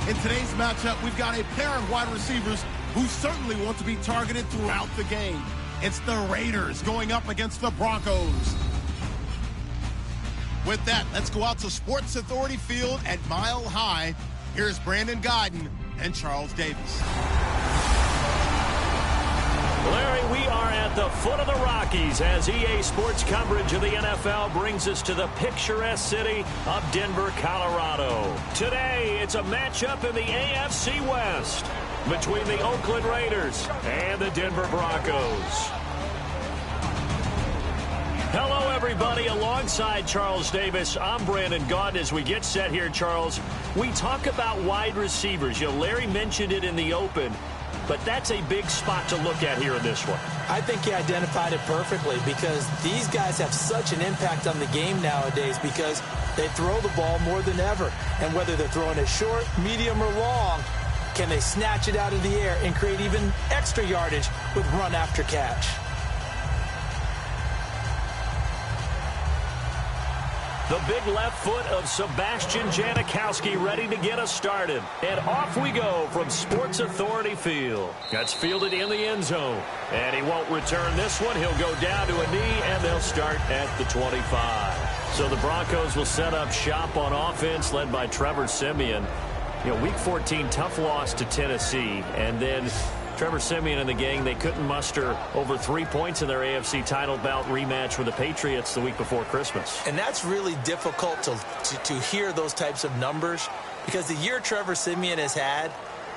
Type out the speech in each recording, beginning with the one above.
In today's matchup, we've got a pair of wide receivers who certainly want to be targeted throughout the game. It's the Raiders going up against the Broncos. With that, let's go out to Sports Authority Field at Mile High. Here's Brandon Gaudin and Charles Davis. Larry, we are at the foot of the Rockies as EA Sports coverage of the NFL brings us to the picturesque city of Denver, Colorado. Today, it's a matchup in the AFC West between the Oakland Raiders and the Denver Broncos. Hello, everybody. Alongside Charles Davis, I'm Brandon Gaudin. As we get set here, Charles, we talk about wide receivers. You know, Larry mentioned it in the open. But that's a big spot to look at here in this one. I think he identified it perfectly because these guys have such an impact on the game nowadays because they throw the ball more than ever. And whether they're throwing it short, medium, or long, can they snatch it out of the air and create even extra yardage with run after catch? The big left foot of Sebastian Janikowski ready to get us started. And off we go from Sports Authority Field. That's fielded in the end zone. And he won't return this one. He'll go down to a knee, and they'll start at the 25. So the Broncos will set up shop on offense, led by Trevor Siemian. You know, Week 14, tough loss to Tennessee. And then Trevor Siemian and the gang, they couldn't muster over 3 points in their AFC title bout rematch with the Patriots the week before Christmas. And that's really difficult to hear those types of numbers because the year Trevor Siemian has had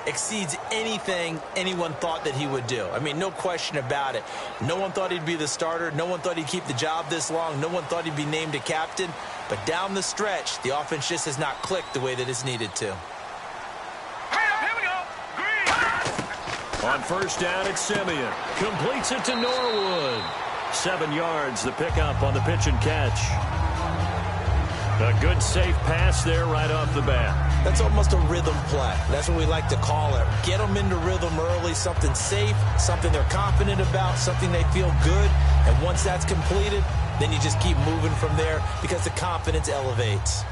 exceeds anything anyone thought that he would do. I mean, no question about it. No one thought he'd be the starter. No one thought he'd keep the job this long. No one thought he'd be named a captain. But down the stretch, the offense just has not clicked the way that it's needed to. On first down, it's Siemian. Completes it to Norwood. 7 yards, the pickup on the pitch and catch. A good, safe pass there right off the bat. That's almost a rhythm play. That's what we like to call it. Get them into rhythm early, something safe, something they're confident about, something they feel good. And once that's completed, then you just keep moving from there because the confidence elevates.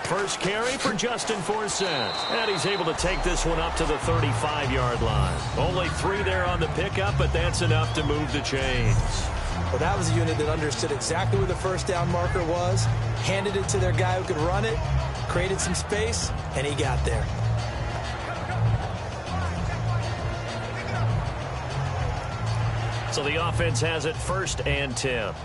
First carry for Justin Forsett. And he's able to take this one up to the 35-yard line. Only 3 there on the pickup, but that's enough to move the chains. Well, that was a unit that understood exactly where the first down marker was, handed it to their guy who could run it, created some space, and he got there. So the offense has it 1st and 10.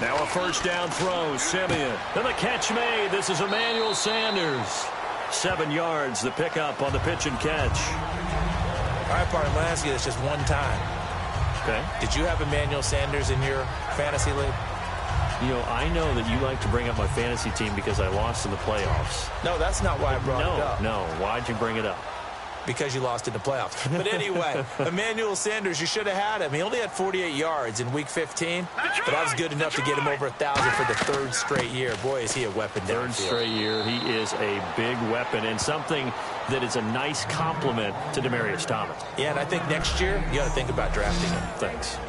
Now a first down throw, Siemian. And the catch made. This is Emmanuel Sanders. 7 yards, the pickup on the pitch and catch. All right, partner, I'm going to ask you this just one time. Okay. Did you have Emmanuel Sanders in your fantasy league? You know, I know that you like to bring up my fantasy team because I lost in the playoffs. No, that's not why I brought it up. No, why'd you bring it up? Because you lost in the playoffs. But anyway, Emmanuel Sanders, you should have had him. He only had 48 yards in Week 15, but I was good enough to get him over 1,000 for the 3rd straight year. Boy, is he a weapon downfield. 3rd straight year. He is a big weapon and something that is a nice compliment to Demaryius Thomas. Yeah, and I think next year you got to think about drafting him. Thanks.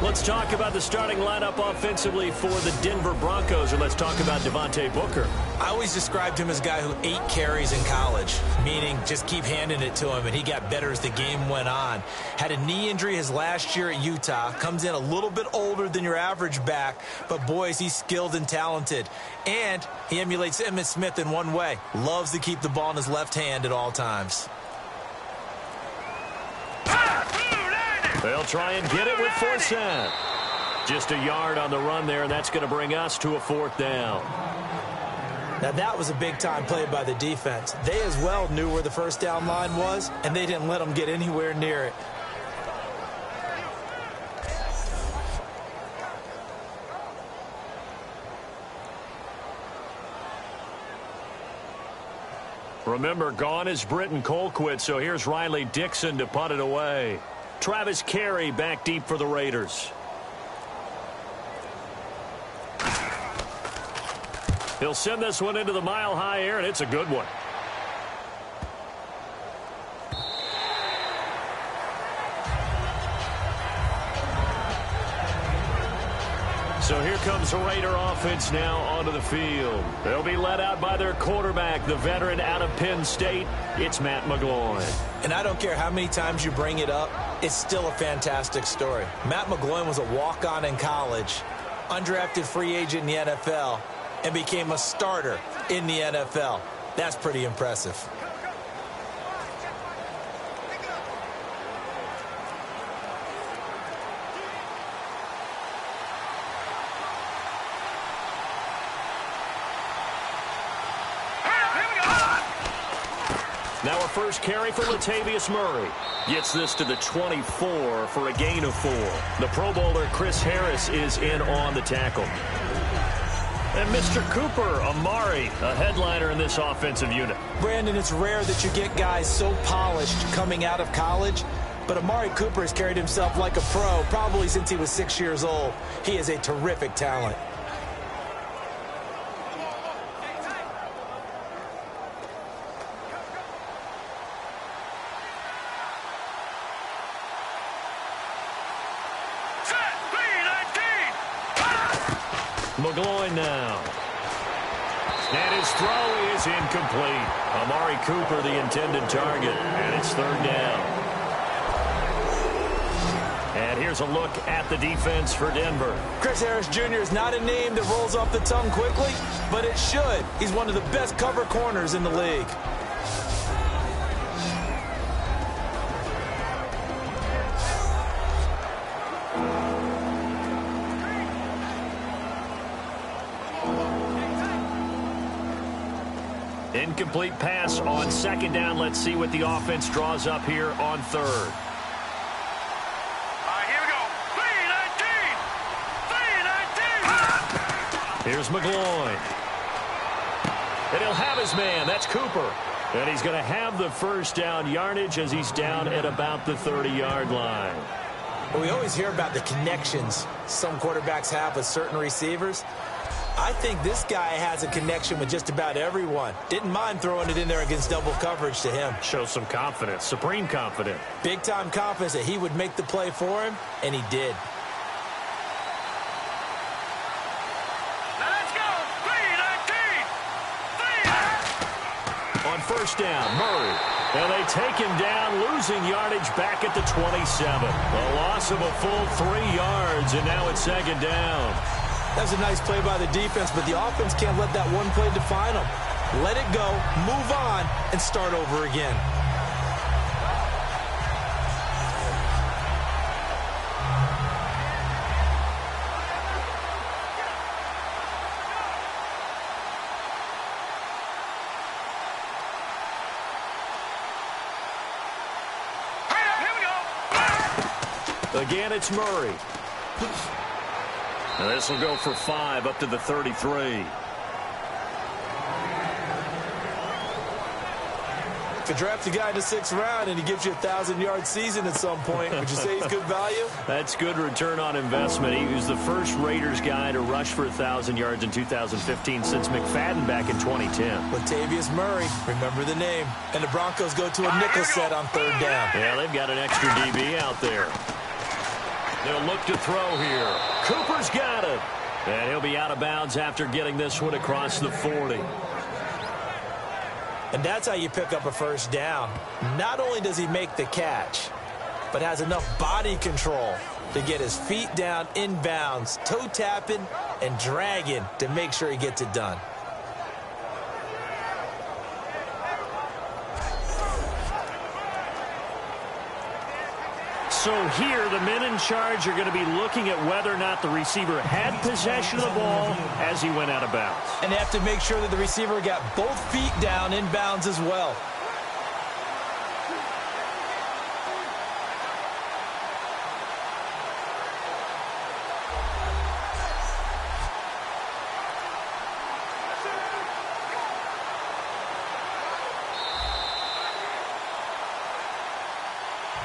Let's talk about the starting lineup offensively for the Denver Broncos, and let's talk about Devontae Booker. I always described him as a guy who 8 carries in college, meaning just keep handing it to him, and he got better as the game went on. Had a knee injury his last year at Utah, comes in a little bit older than your average back, but boy, is he skilled and talented. And he emulates Emmitt Smith in one way. Loves to keep the ball in his left hand at all times. They'll try and get it with Forsett. Just a yard on the run there, and that's going to bring us to a 4th down. Now, that was a big-time play by the defense. They as well knew where the first down line was, and they didn't let them get anywhere near it. Remember, gone is Britton Colquitt, so here's Riley Dixon to punt it away. Travis Carey back deep for the Raiders. He'll send this one into the mile-high air, and it's a good one. So here comes the Raider offense now onto the field. They'll be led out by their quarterback, the veteran out of Penn State. It's Matt McGloin. And I don't care how many times you bring it up, it's still a fantastic story. Matt McGloin was a walk-on in college, undrafted free agent in the NFL, and became a starter in the NFL. That's pretty impressive. Now our first carry for Latavius Murray. Gets this to the 24 for a gain of 4. The Pro Bowler Chris Harris is in on the tackle. And Mr. Cooper, Amari, a headliner in this offensive unit. Brandon, it's rare that you get guys so polished coming out of college, but Amari Cooper has carried himself like a pro probably since he was 6 years old. He is a terrific talent. McGloin now. And his throw is incomplete. Amari Cooper, the intended target, and it's 3rd down. And here's a look at the defense for Denver. Chris Harris Jr. is not a name that rolls off the tongue quickly, but it should. He's one of the best cover corners in the league. Incomplete pass on 2nd down. Let's see what the offense draws up here on 3rd. Here we go. 3-19. Here's McGloin. And he'll have his man. That's Cooper. And he's going to have the 1st down yardage as he's down at about the 30-yard line. Well, we always hear about the connections some quarterbacks have with certain receivers. I think this guy has a connection with just about everyone. Didn't mind throwing it in there against double coverage to him. Shows some confidence, supreme confidence. Big-time confidence that he would make the play for him, and he did. Now let's go. 3-19. On 1st down, Murray. And they take him down, losing yardage back at the 27. A loss of a full 3 yards, and now it's 2nd down. That's a nice play by the defense, but the offense can't let that one play define them. Let it go, move on, and start over again. Here we go. Again, it's Murray. And this will go for 5 up to the 33. If you draft a guy in the 6th round and he gives you a 1,000-yard season at some point, would you say he's good value? That's good return on investment. He was the first Raiders guy to rush for 1,000 yards in 2015 since McFadden back in 2010. Latavius Murray, remember the name. And the Broncos go to a nickel set on 3rd down. Yeah, they've got an extra DB out there. They'll look to throw here. Cooper's got it. And he'll be out of bounds after getting this one across the 40. And that's how you pick up a 1st down. Not only does he make the catch, but has enough body control to get his feet down inbounds, toe tapping and dragging to make sure he gets it done. So here, the men in charge are going to be looking at whether or not the receiver had possession of the ball as he went out of bounds. And they have to make sure that the receiver got both feet down in bounds as well.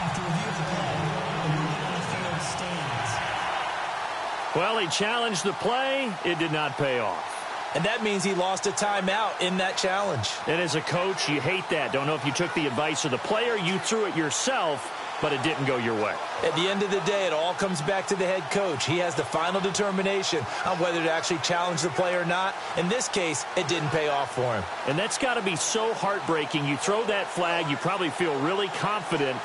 After review of the play, the ruling on the field stands. Well, he challenged the play. It did not pay off. And that means he lost a timeout in that challenge. And as a coach, you hate that. Don't know if you took the advice of the player, you threw it yourself, but it didn't go your way. At the end of the day, it all comes back to the head coach. He has the final determination on whether to actually challenge the play or not. In this case, it didn't pay off for him. And that's got to be so heartbreaking. You throw that flag, you probably feel really confident,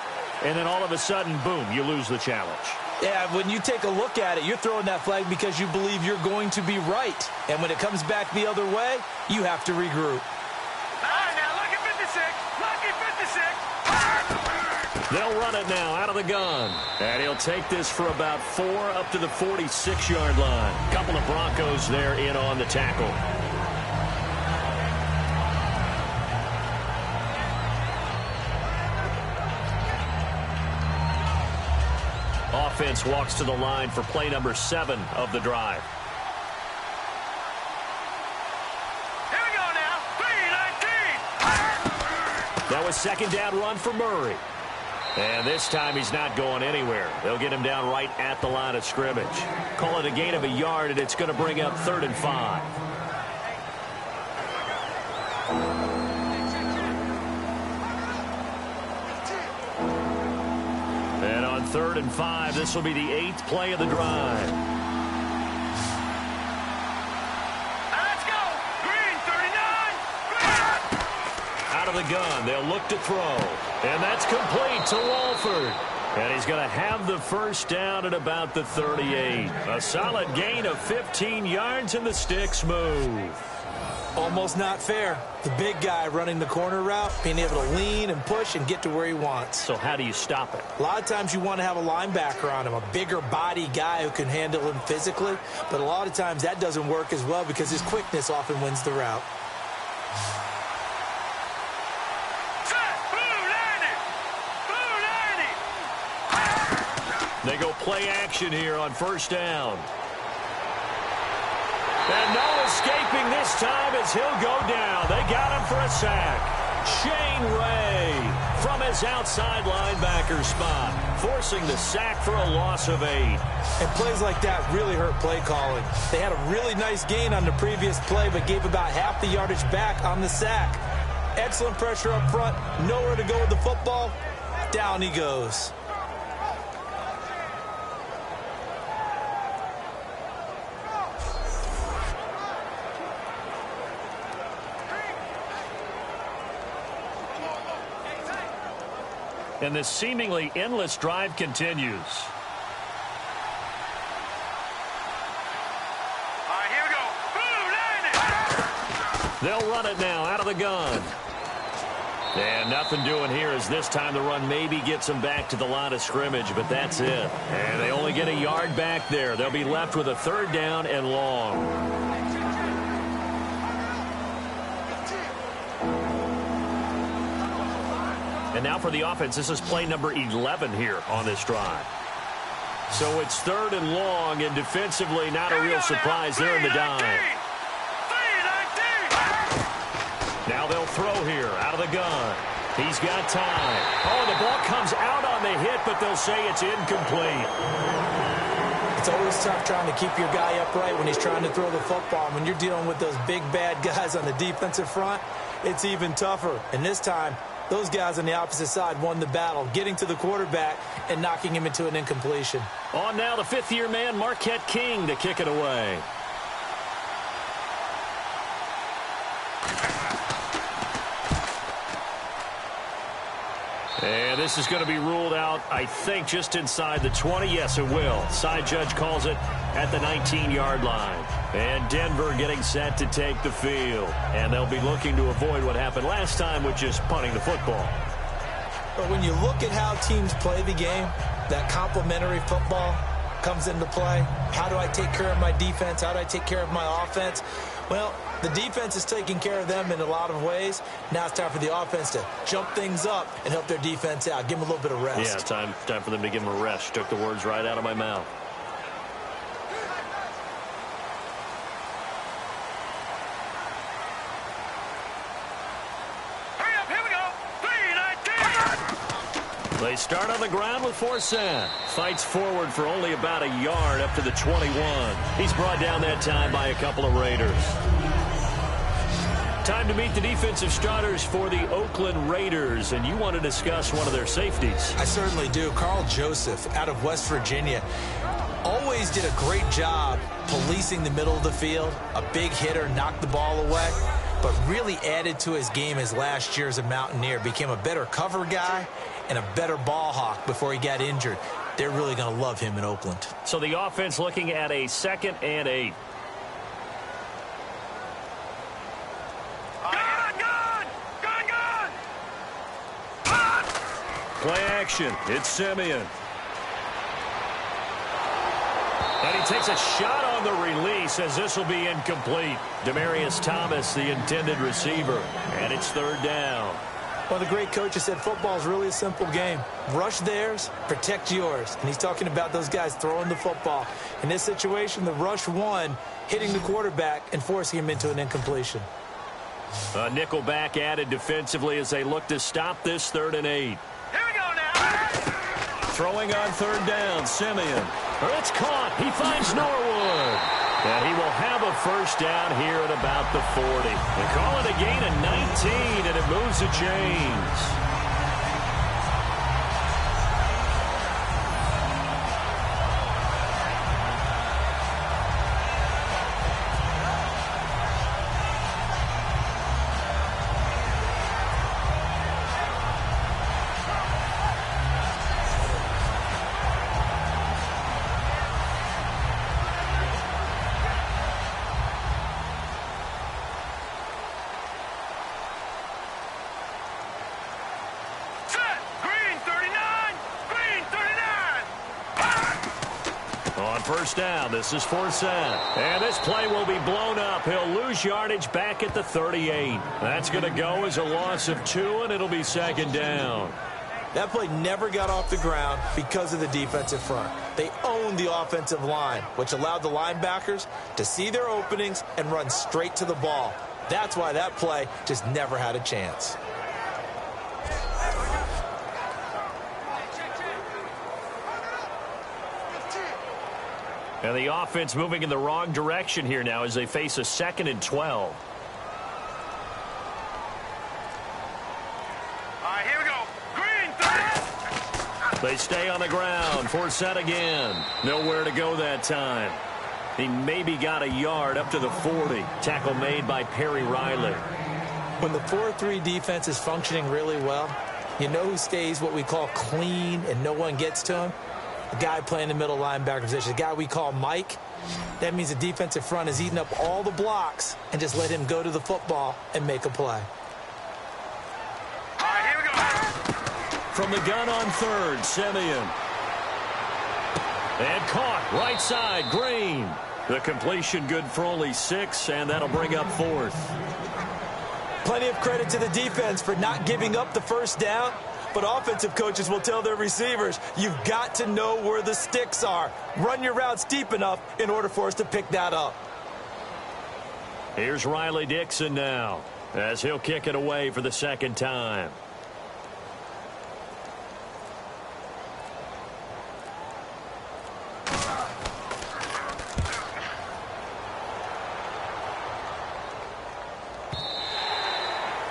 and then all of a sudden, boom, you lose the challenge. Yeah, when you take a look at it, you're throwing that flag because you believe you're going to be right. And when it comes back the other way, you have to regroup. All right, now, lucky 56. Lucky 56. They'll run it now out of the gun. And he'll take this for about 4 up to the 46-yard line. Couple of Broncos there in on the tackle. Offense walks to the line for play number 7 of the drive. Here we go now. 3-19. That was second down run for Murray. And this time he's not going anywhere. They'll get him down right at the line of scrimmage. Call it a gain of a yard, and it's going to bring up 3rd and 5. And on 3rd and 5, this will be the 8th play of the drive. Now let's go. Green, 39. Green. Out of the gun, they'll look to throw. And that's complete to Walford. And he's going to have the first down at about the 38. A solid gain of 15 yards, and the sticks move. Almost not fair. The big guy running the corner route, being able to lean and push and get to where he wants. So how do you stop it? A lot of times you want to have a linebacker on him, a bigger body guy who can handle him physically. But a lot of times that doesn't work as well because his quickness often wins the route. They go play action here on first down. And no escaping this time as he'll go down. They got him for a sack. Shane Ray from his outside linebacker spot, forcing the sack for a loss of 8. And plays like that really hurt play calling. They had a really nice gain on the previous play, but gave about half the yardage back on the sack. Excellent pressure up front. Nowhere to go with the football. Down he goes. And this seemingly endless drive continues. All right, here we go. They'll run it now out of the gun. And nothing doing here as this time the run maybe gets them back to the line of scrimmage, but that's it. And they only get a yard back there. They'll be left with a 3rd down and long. And now for the offense, this is play number 11 here on this drive. So it's 3rd and long, and defensively not a real surprise there in the dime. Now they'll throw here out of the gun. He's got time. Oh, the ball comes out on the hit, but they'll say it's incomplete. It's always tough trying to keep your guy upright when he's trying to throw the football. When you're dealing with those big, bad guys on the defensive front, it's even tougher. And this time, those guys on the opposite side won the battle, getting to the quarterback and knocking him into an incompletion. On now the 5th-year man, Marquette King, to kick it away. And this is going to be ruled out, I think, just inside the 20. Yes, it will. Side judge calls it at the 19-yard line. And Denver getting set to take the field. And they'll be looking to avoid what happened last time, which is punting the football. But when you look at how teams play the game, that complementary football comes into play. How do I take care of my defense? How do I take care of my offense? Well, the defense is taking care of them in a lot of ways. Now it's time for the offense to jump things up and help their defense out. Give them a little bit of rest. Yeah, time for them to give them a rest. Took the words right out of my mouth. Hurry up, here we go. 3-19. They start on the ground with Forsett. Fights forward for only about a yard up to the 21. He's brought down that time by a couple of Raiders. time to meet the defensive starters for the Oakland Raiders, and you want to discuss one of their safeties. I certainly do. Carl Joseph out of West Virginia always did a great job policing the middle of the field. A big hitter, knocked the ball away, but really added to his game his last year as a Mountaineer. Became a better cover guy and a better ball hawk before he got injured. They're really going to love him in Oakland. So the offense looking at a 2nd and 8. Play action. It's Simeon. And he takes a shot on the release as this will be incomplete. Demaryius Thomas, the intended receiver. And it's 3rd down. One of the great coaches said football is really a simple game. Rush theirs, protect yours. And he's talking about those guys throwing the football. In this situation, the rush won, hitting the quarterback and forcing him into an incompletion. A nickel back added defensively as they look to stop this 3rd and 8. Here we go now. Throwing on 3rd down, Simeon. It's caught. He finds Norwood. And he will have a 1st down here at about the 40. They call it a gain of 19, and it moves the chains. On 1st down, this is Forsett. And this play will be blown up. He'll lose yardage back at the 38. That's going to go as a loss of 2, and it'll be 2nd down. That play never got off the ground because of the defensive front. They owned the offensive line, which allowed the linebackers to see their openings and run straight to the ball. That's why that play just never had a chance. And the offense moving in the wrong direction here now as they face a 2nd and 12. All right, here we go. Green, 30. They stay on the ground. Forsett again. Nowhere to go that time. He maybe got a yard up to the 40. Tackle made by Perry Riley. When the 4-3 defense is functioning really well, you know who stays what we call clean and no one gets to him? The guy playing the middle linebacker position, the guy we call Mike. That means the defensive front is eating up all the blocks and just let him go to the football and make a play. All right, here we go. From the gun on 3rd, Simeon. And caught right side, Green. The completion good for only 6, and that'll bring up 4th. Plenty of credit to the defense for not giving up the 1st down. But offensive coaches will tell their receivers, you've got to know where the sticks are. Run your routes deep enough in order for us to pick that up. Here's Riley Dixon now as he'll kick it away for the 2nd time.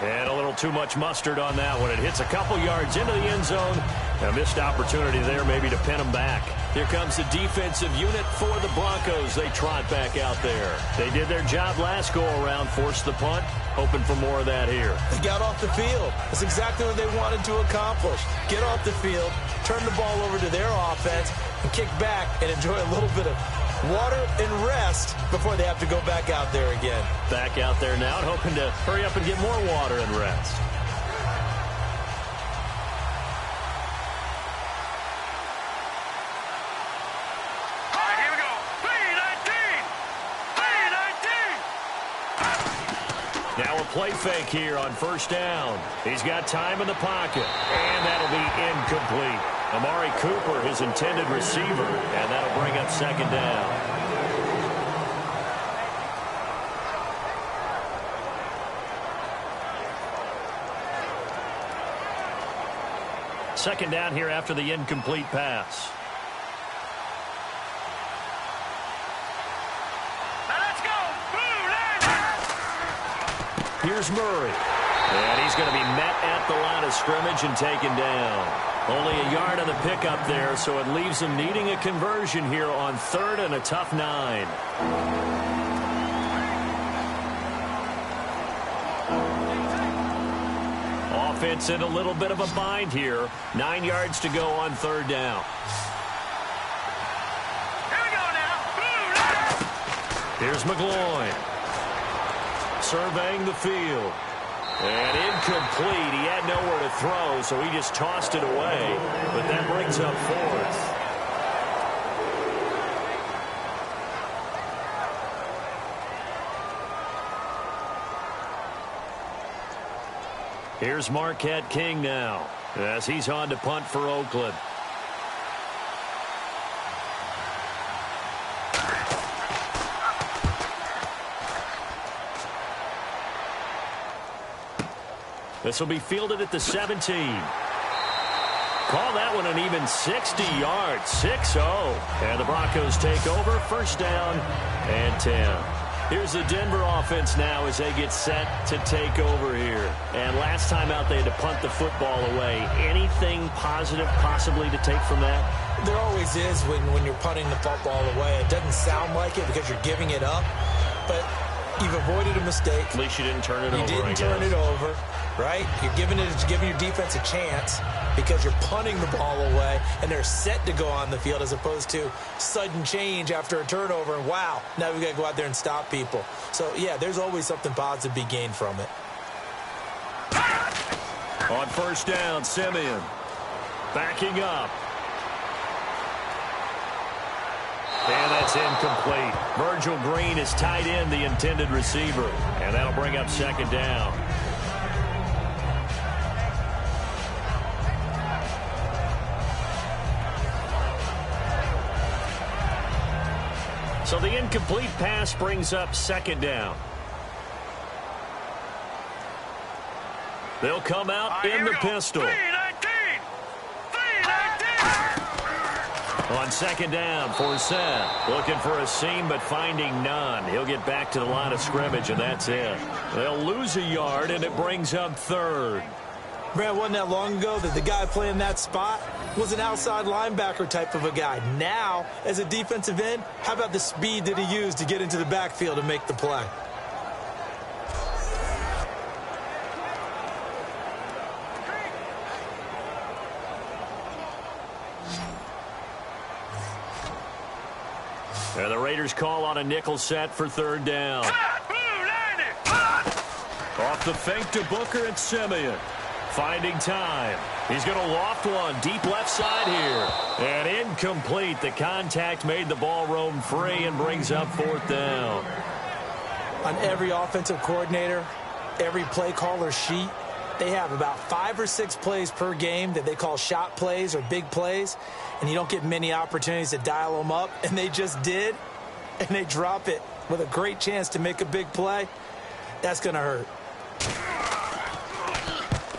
And a little too much mustard on that one. It hits a couple yards into the end zone. A missed opportunity there maybe to pin them back. Here comes the defensive unit for the Broncos. They trot back out there. They did their job last go-around, forced the punt, hoping for more of that here. They got off the field. That's exactly what they wanted to accomplish. Get off the field, turn the ball over to their offense, and kick back and enjoy a little bit of water and rest before they have to go back out there again. Back out there now and hoping to hurry up and get more water and rest. All right, here we go. 3-19. Now a play fake here on 1st down. He's got time in the pocket, and that'll be incomplete. Amari Cooper, his intended receiver, and that'll bring up 2nd down. Second down here after the incomplete pass. Now let's go. Blue line. Here's Murray. And he's going to be met at the line of scrimmage and taken down. Only a yard on the pickup there, so it leaves him needing a conversion here on 3rd and a tough 9. Offense in a little bit of a bind here. 9 yards to go on 3rd down. Here we go now. Here's McGloin. Surveying the field. And incomplete. He had nowhere to throw, so he just tossed it away. But that brings up 4th. Here's Marquette King now, as he's on to punt for Oakland. This will be fielded at the 17. Call that one an even 60 yards, 6-0. And the Broncos take over, 1st down and 10. Here's the Denver offense now as they get set to take over here. And last time out, they had to punt the football away. Anything positive possibly to take from that? There always is when you're punting the football away. It doesn't sound like it because you're giving it up, but you've avoided a mistake. At least you didn't turn it over. You didn't turn it over, right? You're giving your defense a chance because you're punting the ball away, and they're set to go on the field as opposed to sudden change after a turnover, and wow, now we got to go out there and stop people. So, yeah, there's always something positive to be gained from it. On 1st down, Simeon backing up. And that's incomplete. Virgil Green is tied in, the intended receiver. And that'll bring up 2nd down. So the incomplete pass brings up 2nd down. They'll come out in the pistol. 319! On 2nd down for Seth. Looking for a seam, but finding none. He'll get back to the line of scrimmage, and that's it. They'll lose a yard, and it brings up 3rd. Brad, wasn't that long ago that the guy playing that spot was an outside linebacker type of a guy. Now, as a defensive end, how about the speed that he used to get into the backfield and make the play? And the Raiders call on a nickel set for 3rd down. Off the fake to Booker and Simeon. Finding time. He's going to loft one deep left side here. And incomplete. The contact made the ball roam free and brings up 4th down. On every offensive coordinator, every play caller sheet, they have about 5 or 6 plays per game that they call shot plays or big plays, and you don't get many opportunities to dial them up, and they just did, and they drop it with a great chance to make a big play. That's going to hurt.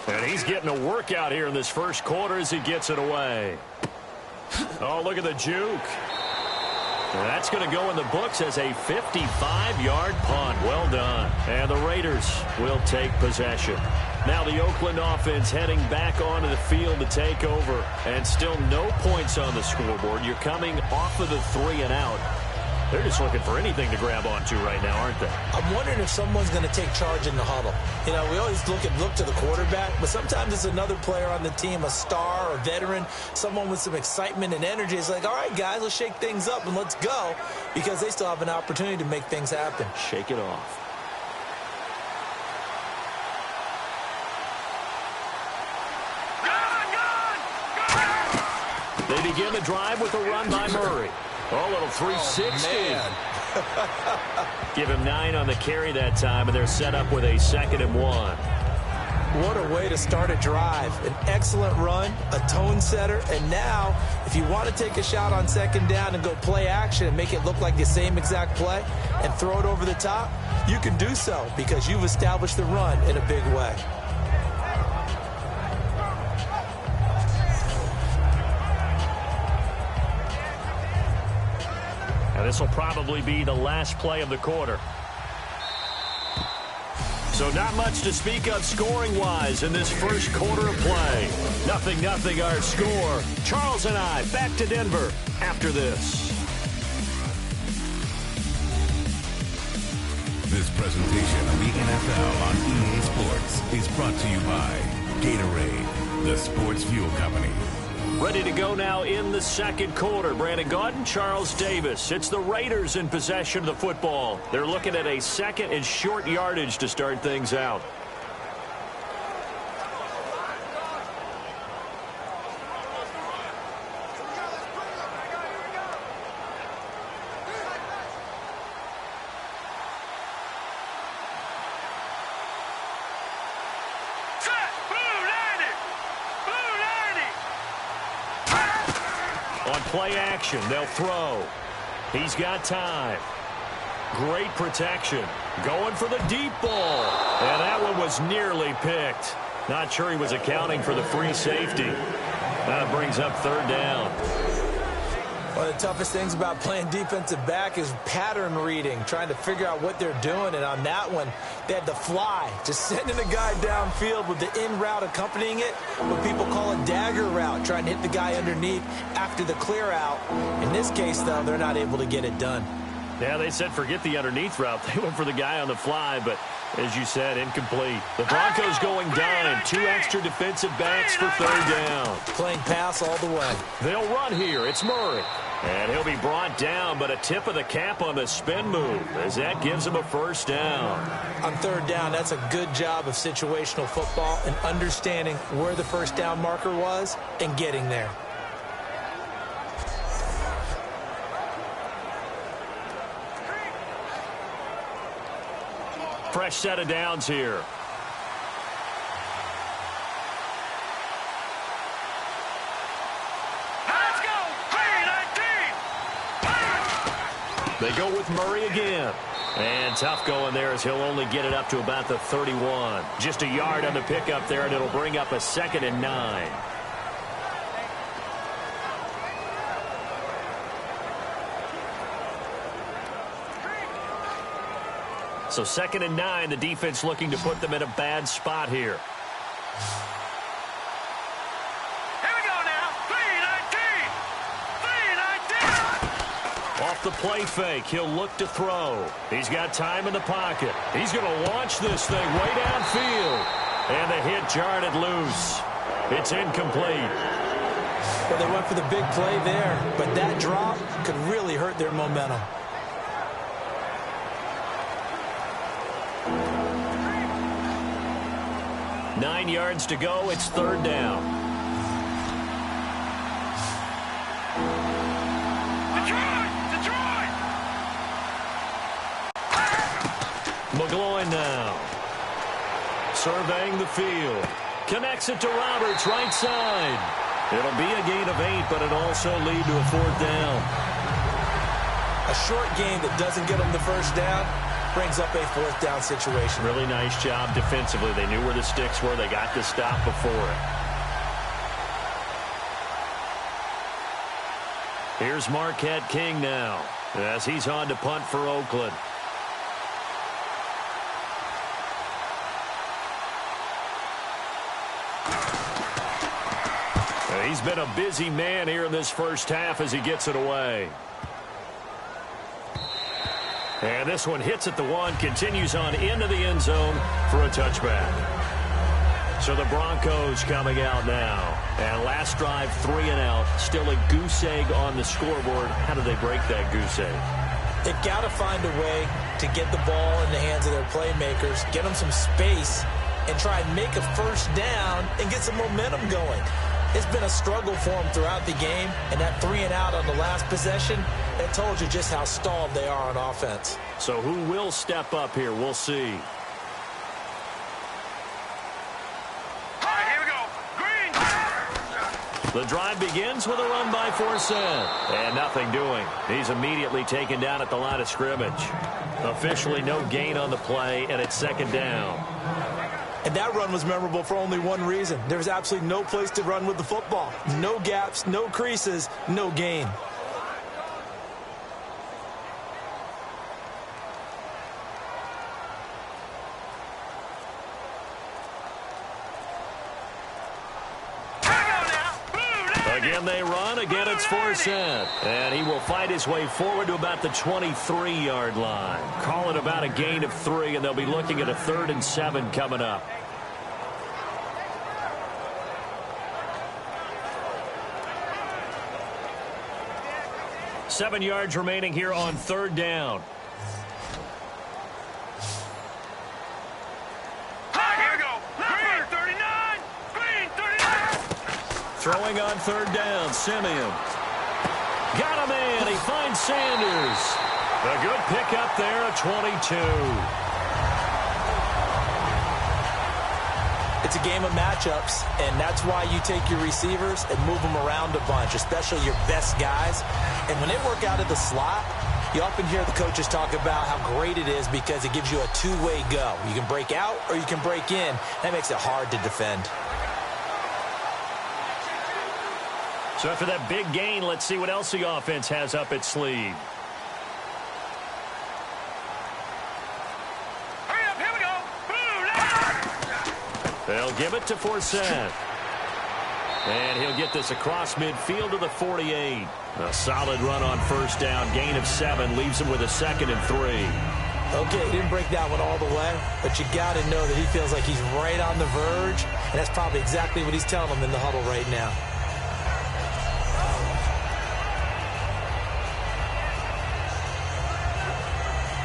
And he's getting a workout here in this 1st quarter as he gets it away. Oh, look at the juke. And that's going to go in the books as a 55-yard punt. Well done. And the Raiders will take possession. Now the Oakland offense heading back onto the field to take over. And still no points on the scoreboard. You're coming off of the 3 and out. They're just looking for anything to grab onto right now, aren't they? I'm wondering if someone's going to take charge in the huddle. You know, we always look to the quarterback, but sometimes it's another player on the team, a star, a veteran, someone with some excitement and energy. It's like, all right, guys, let's shake things up and let's go, because they still have an opportunity to make things happen. Shake it off. They begin the drive with a run by Murray. Oh, a little 360. Give him 9 on the carry that time, and they're set up with a 2nd and 1. What a way to start a drive. An excellent run, a tone setter, and now, if you want to take a shot on 2nd down and go play action and make it look like the same exact play and throw it over the top, you can do so because you've established the run in a big way. And this will probably be the last play of the quarter. So not much to speak of scoring-wise in this first quarter of play. 0-0 our score. Charles and I back to Denver after this. This presentation of the NFL on EA Sports is brought to you by Gatorade, the sports fuel company. Ready to go now in the second quarter. Brandon Gaudin, Charles Davis. It's the Raiders in possession of the football. They're looking at a second and short yardage to start things out. Play action. They'll throw. He's got time. Great protection. Going for the deep ball. And that one was nearly picked. Not sure he was accounting for the free safety. That brings up third down. One of the toughest things about playing defensive back is pattern reading, trying to figure out what they're doing. And on that one, they had to fly, just sending a guy downfield with the in route accompanying it, what people call a dagger route, trying to hit the guy underneath after the clear out. In this case, though, they're not able to get it done. Yeah, they said forget the underneath route. They went for the guy on the fly, but as you said, incomplete. The Broncos going dime. 2 extra defensive backs for third down. Playing pass all the way. They'll run here. It's Murray. And he'll be brought down, but a tip of the cap on the spin move as that gives him a first down. On third down, that's a good job of situational football and understanding where the first down marker was and getting there. Fresh set of downs here. They go with Murray again. And tough going there as he'll only get it up to about the 31. Just a yard on the pickup there, and it'll bring up a 2nd and 9. So 2nd and 9, the defense looking to put them in a bad spot here. Off the play fake, he'll look to throw. He's got time in the pocket. He's going to launch this thing way downfield. And the hit jarred it loose. It's incomplete. Well, they went for the big play there, but that drop could really hurt their momentum. Nine yards to go. It's third down. McGloin now. Surveying the field. Connects it to Roberts, right side. It'll be a gain of 8, but it also lead to a fourth down. A short game that doesn't get them the first down brings up a fourth down situation. Really nice job defensively. They knew where the sticks were. They got the stop before it. Here's Marquette King now as he's on to punt for Oakland. He's been a busy man here in this first half as he gets it away. And this one hits at the 1, continues on into the end zone for a touchback. So the Broncos coming out now. And last drive, 3 and out. Still a goose egg on the scoreboard. How do they break that goose egg? They've got to find a way to get the ball in the hands of their playmakers, get them some space, and try and make a first down and get some momentum going. It's been a struggle for them throughout the game, and that 3 and out on the last possession, it told you just how stalled they are on offense. So who will step up here? We'll see. The drive begins with a run by Forsett. And nothing doing. He's immediately taken down at the line of scrimmage. Officially no gain on the play, and it's second down. And that run was memorable for only one reason. There was absolutely no place to run with the football. No gaps, no creases, no gain. And they run. Again, it's Forsett. And he will fight his way forward to about the 23-yard line. Call it about a gain of 3, and they'll be looking at a 3rd and 7 coming up. Seven yards remaining here on 3rd down. Here we go. Green 39. Green 39. Throwing on 3rd down, Simeon. Got a man. He finds Sanders. A good pickup there at 22. It's a game of matchups, and that's why you take your receivers and move them around a bunch, especially your best guys. And when they work out of the slot, you often hear the coaches talk about how great it is because it gives you a two-way go. You can break out or you can break in. That makes it hard to defend. So after that big gain, let's see what else the offense has up its sleeve. They'll give it to Forsett. And he'll get this across midfield to the 48. A solid run on 1st down. Gain of 7 leaves him with a 2nd and 3. Okay, he didn't break that one all the way, but you got to know that he feels like he's right on the verge, and that's probably exactly what he's telling them in the huddle right now.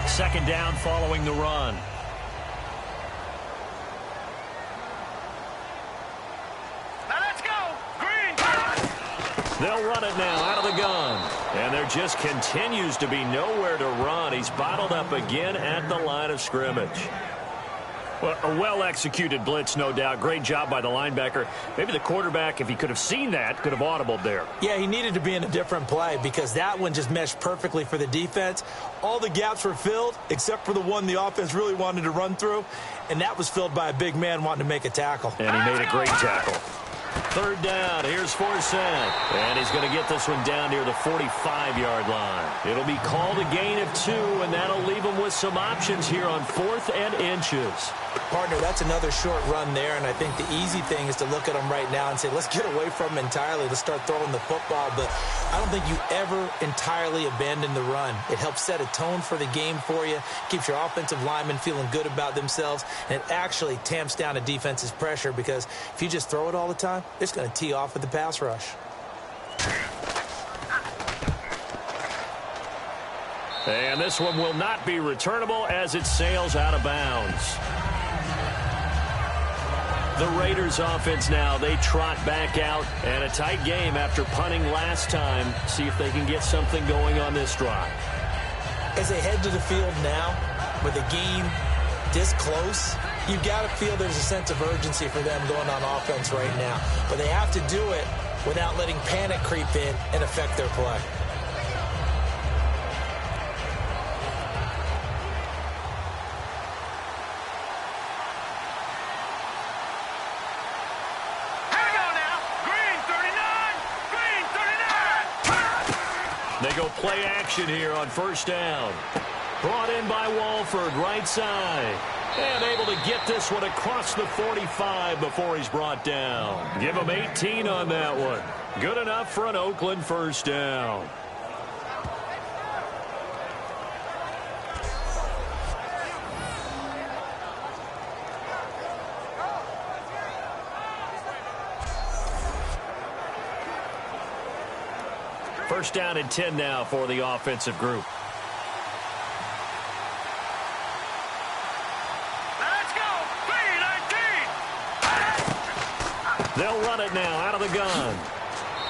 Second down following the run. They'll run it now out of the gun. And there just continues to be nowhere to run. He's bottled up again at the line of scrimmage. Well, a well-executed blitz, no doubt. Great job by the linebacker. Maybe the quarterback, if he could have seen that, could have audibled there. Yeah, he needed to be in a different play because that one just meshed perfectly for the defense. All the gaps were filled except for the one the offense really wanted to run through, and that was filled by a big man wanting to make a tackle. And he made a great tackle. 3rd down, here's Forsett. And he's going to get this one down near the 45-yard line. It'll be called a gain of 2, and that'll leave him with some options here on 4th and inches. Partner, that's another short run there, and I think the easy thing is to look at him right now and say, let's get away from him entirely. Let's start throwing the football, but I don't think you ever entirely abandon the run. It helps set a tone for the game for you, keeps your offensive linemen feeling good about themselves, and it actually tamps down a defense's pressure because if you just throw it all the time, it's going to tee off with the pass rush. And this one will not be returnable as it sails out of bounds. The Raiders offense now, they trot back out, and a tight game after punting last time. See if they can get something going on this drive. As they head to the field now, with a game this close, you've got to feel there's a sense of urgency for them going on offense right now. But they have to do it without letting panic creep in and affect their play. They go play action here on 1st down. Brought in by Walford, right side. And able to get this one across the 45 before he's brought down. Give him 18 on that one. Good enough for an Oakland 1st down. First down and 10 now for the offensive group. Let's go. 3-19. They'll run it now out of the gun.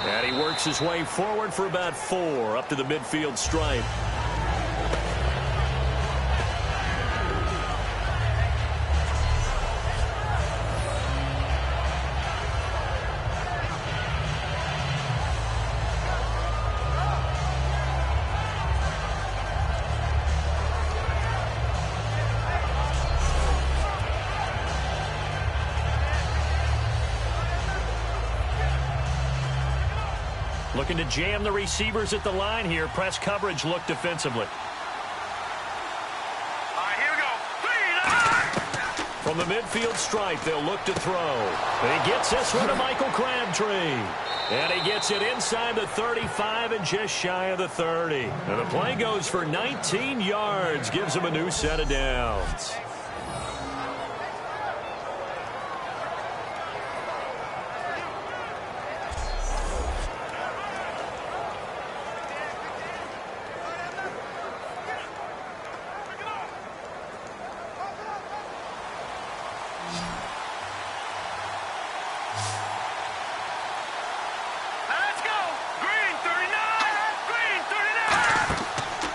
And he works his way forward for about 4 up to the midfield stripe. Looking to jam the receivers at the line here. Press coverage look defensively. All right, here we go. 3-19. From the midfield stripe, they'll look to throw. He gets this one to Michael Crabtree. And he gets it inside the 35 and just shy of the 30. And the play goes for 19 yards, gives him a new set of downs.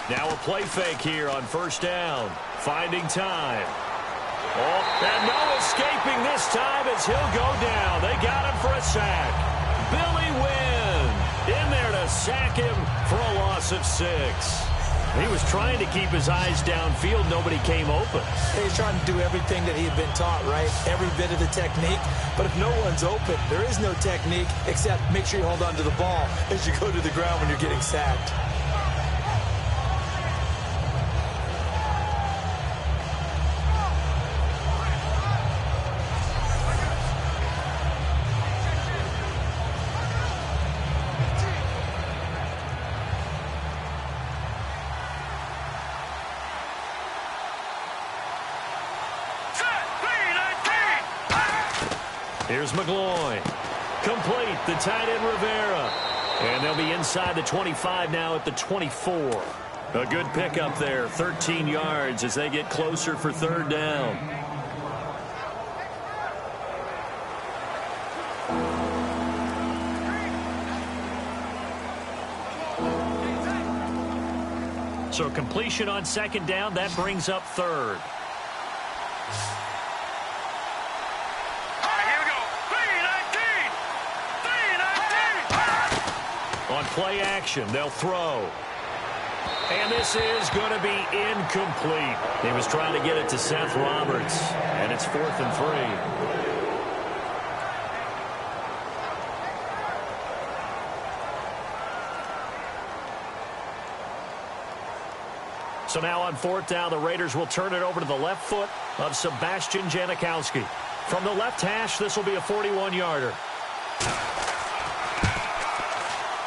Now a play fake here on first down. Finding time. Oh, and no escaping this time as he'll go down. They got him for a sack. Billy Wynn in there to sack him for a loss of 6. He was trying to keep his eyes downfield. Nobody came open. He's trying to do everything that he had been taught, right? Every bit of the technique. But if no one's open, there is no technique except make sure you hold on to the ball as you go to the ground when you're getting sacked. Here's McGloin. Complete, the tight end Rivera. And they'll be inside the 25 now at the 24. A good pickup there, 13 yards as they get closer for third down. So completion on second down, that brings up third. On play action, they'll throw. And this is going to be incomplete. He was trying to get it to Seth Roberts, and it's 4th and 3. So now on 4th down, the Raiders will turn it over to the left foot of Sebastian Janikowski. From the left hash, this will be a 41-yarder.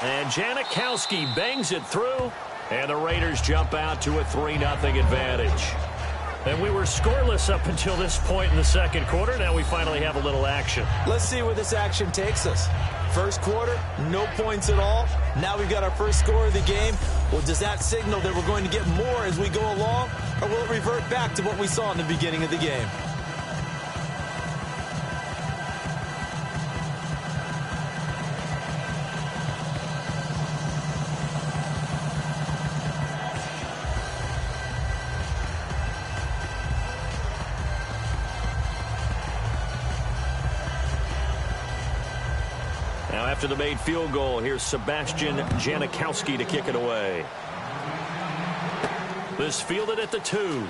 And Janikowski bangs it through, and the Raiders jump out to a 3-0 advantage. And we were scoreless up until this point in the second quarter. Now we finally have a little action. Let's see where this action takes us. First quarter, no points at all. Now we've got our first score of the game. Well, does that signal that we're going to get more as we go along, or will it revert back to what we saw in the beginning of the game? Now after the made field goal, here's Sebastian Janikowski to kick it away. This fielded at the 2.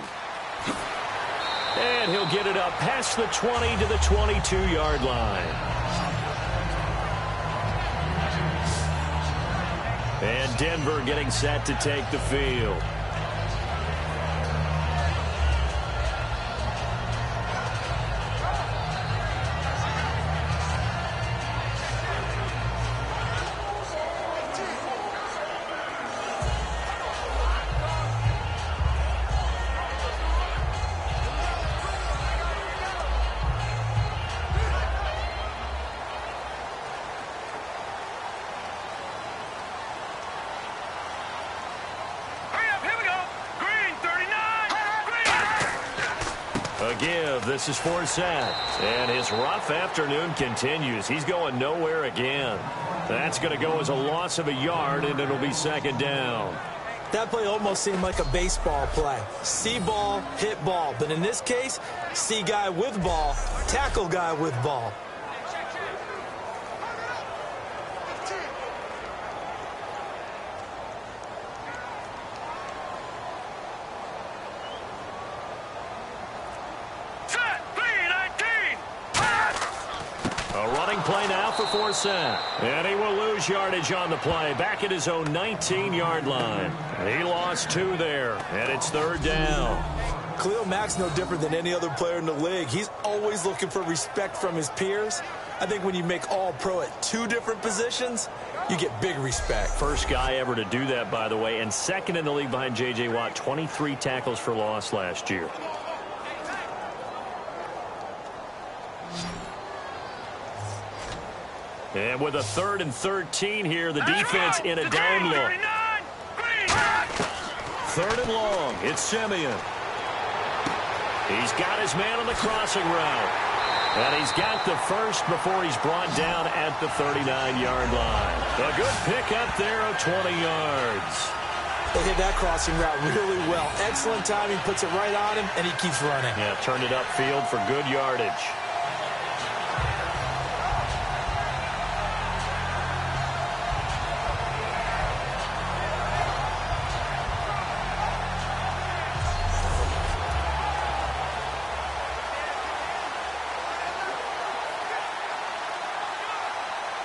And he'll get it up past the 20 to the 22-yard line. And Denver getting set to take the field. A give. This is for Seth. And his rough afternoon continues. He's going nowhere again. That's going to go as a loss of a yard, and it'll be second down. That play almost seemed like a baseball play. See ball, hit ball. But in this case, see guy with ball, tackle guy with ball. Play now for Forsett. And he will lose yardage on the play. Back at his own 19-yard line. He lost 2 there. And it's third down. Khalil Mack's no different than any other player in the league. He's always looking for respect from his peers. I think when you make All-Pro at 2 different positions, you get big respect. First guy ever to do that, by the way, and second in the league behind J.J. Watt, 23 tackles for loss last year. And with a 3rd and 13 here, the defense in a down look. 3rd and long. It's Simeon. He's got his man on the crossing route. And he's got the first before he's brought down at the 39-yard line. A good pick up there of 20 yards. They hit that crossing route really well. Excellent timing, puts it right on him, and he keeps running. Yeah, turned it upfield for good yardage.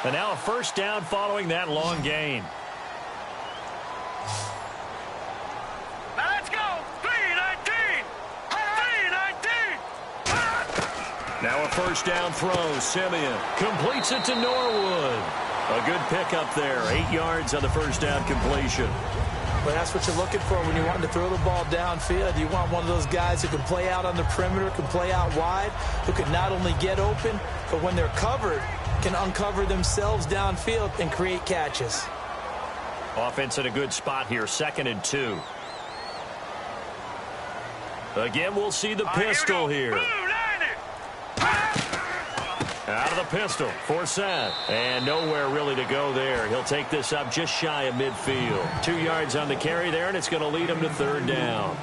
And now a first down following that long gain. Now let's go. 3-19. 3-19. Now a first down throw. Simeon completes it to Norwood. A good pickup there. 8 yards on the first down completion. But that's what you're looking for when you want to throw the ball downfield. You want one of those guys who can play out on the perimeter, can play out wide, who can not only get open, but when they're covered, can uncover themselves downfield and create catches. Offense in a good spot here, 2nd and 2. Again, we'll see the pistol here. Out of the pistol for Seth. And nowhere really to go there. He'll take this up just shy of midfield. 2 yards on the carry there, and it's going to lead him to 3rd down.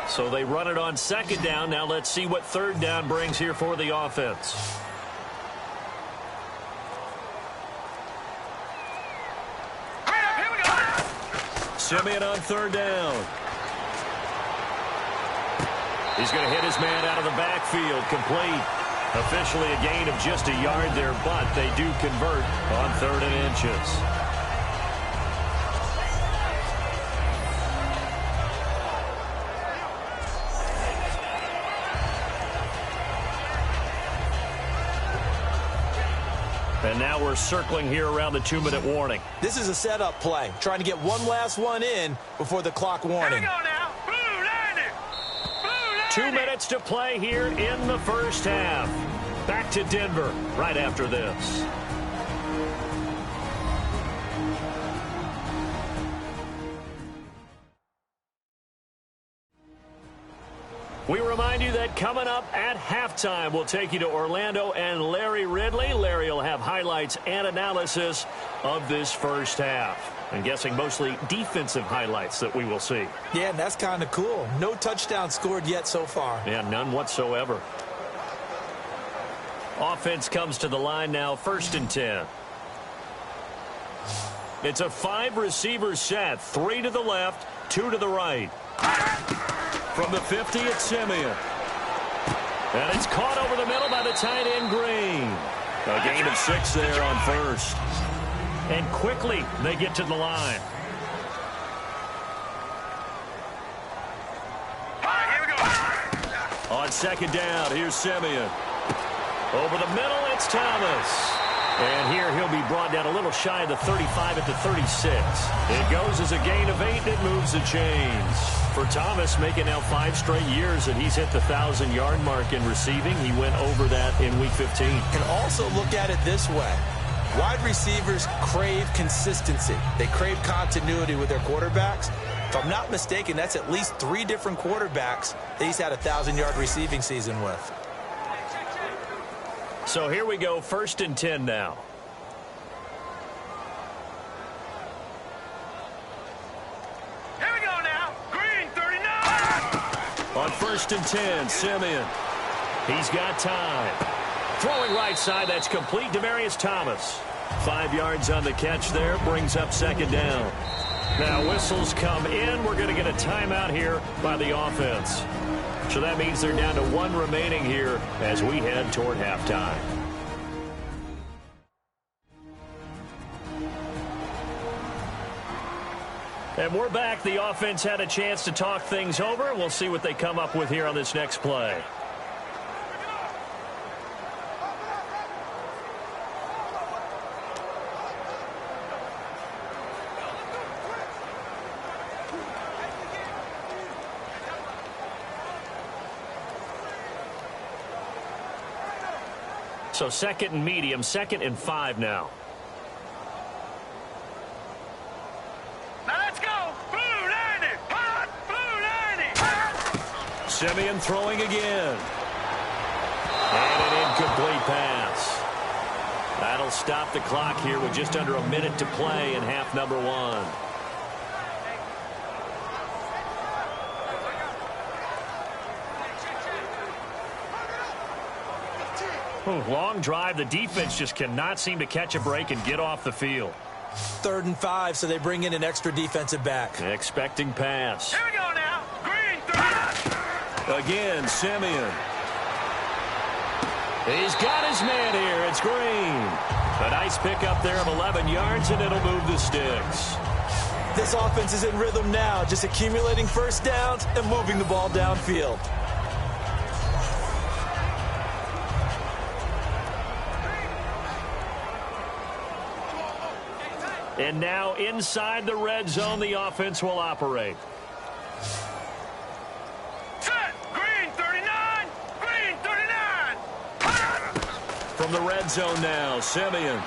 So they run it on 2nd down. Now let's see what 3rd down brings here for the offense. Simeon on 3rd down. He's going to hit his man out of the backfield. Complete. Officially a gain of just a yard there, but they do convert on 3rd and inches. And now we're circling here around the 2-minute warning. This is a setup play, trying to get one last one in before the clock warning. Here we go now. Blue 90. 2 minutes to play here in the first half. Back to Denver right after this. We remind you that coming up at halftime, we'll take you to Orlando and Larry Ridley. Larry will have highlights and analysis of this first half. I'm guessing mostly defensive highlights that we will see. Yeah, and that's kind of cool. No touchdown scored yet so far. Yeah, none whatsoever. Offense comes to the line now, 1st and 10. It's a 5-receiver set, 3 to the left, 2 to the right. From the 50, it's Simeon. And it's caught over the middle by the tight end, Green. A gain of 6 there on 1st. And quickly, they get to the line. Here we go. On 2nd down, here's Simeon. Over the middle, it's Thomas. And here he'll be brought down a little shy of the 35 at the 36. It goes as a gain of 8, and it moves the chains. For Thomas, making now 5 straight years that he's hit the 1,000-yard mark in receiving. He went over that in Week 15. And also look at it this way. Wide receivers crave consistency. They crave continuity with their quarterbacks. If I'm not mistaken, that's at least 3 different quarterbacks that he's had a 1,000-yard receiving season with. So here we go, 1st and 10 now. Here we go now. Green 39. On 1st and 10, Simeon. He's got time. Throwing right side, that's complete. Demaryius Thomas. 5 yards on the catch there, brings up 2nd down. Now whistles come in. We're going to get a timeout here by the offense. So that means they're down to 1 remaining here as we head toward halftime. And we're back. The offense had a chance to talk things over. We'll see what they come up with here on this next play. So second and medium, 2nd and 5 now. Simeon throwing again. And an incomplete pass. That'll stop the clock here with just under a minute to play in half number 1. Long drive. The defense just cannot seem to catch a break and get off the field. 3rd and 5, so they bring in an extra defensive back. Expecting pass. Here we go now. Green, 3. Again, Simeon. He's got his man here. It's Green. A nice pickup there of 11 yards, and it'll move the sticks. This offense is in rhythm now, just accumulating first downs and moving the ball downfield. And now inside the red zone, the offense will operate. Set. Green, 39. Green, 39. From the red zone now, Simeon.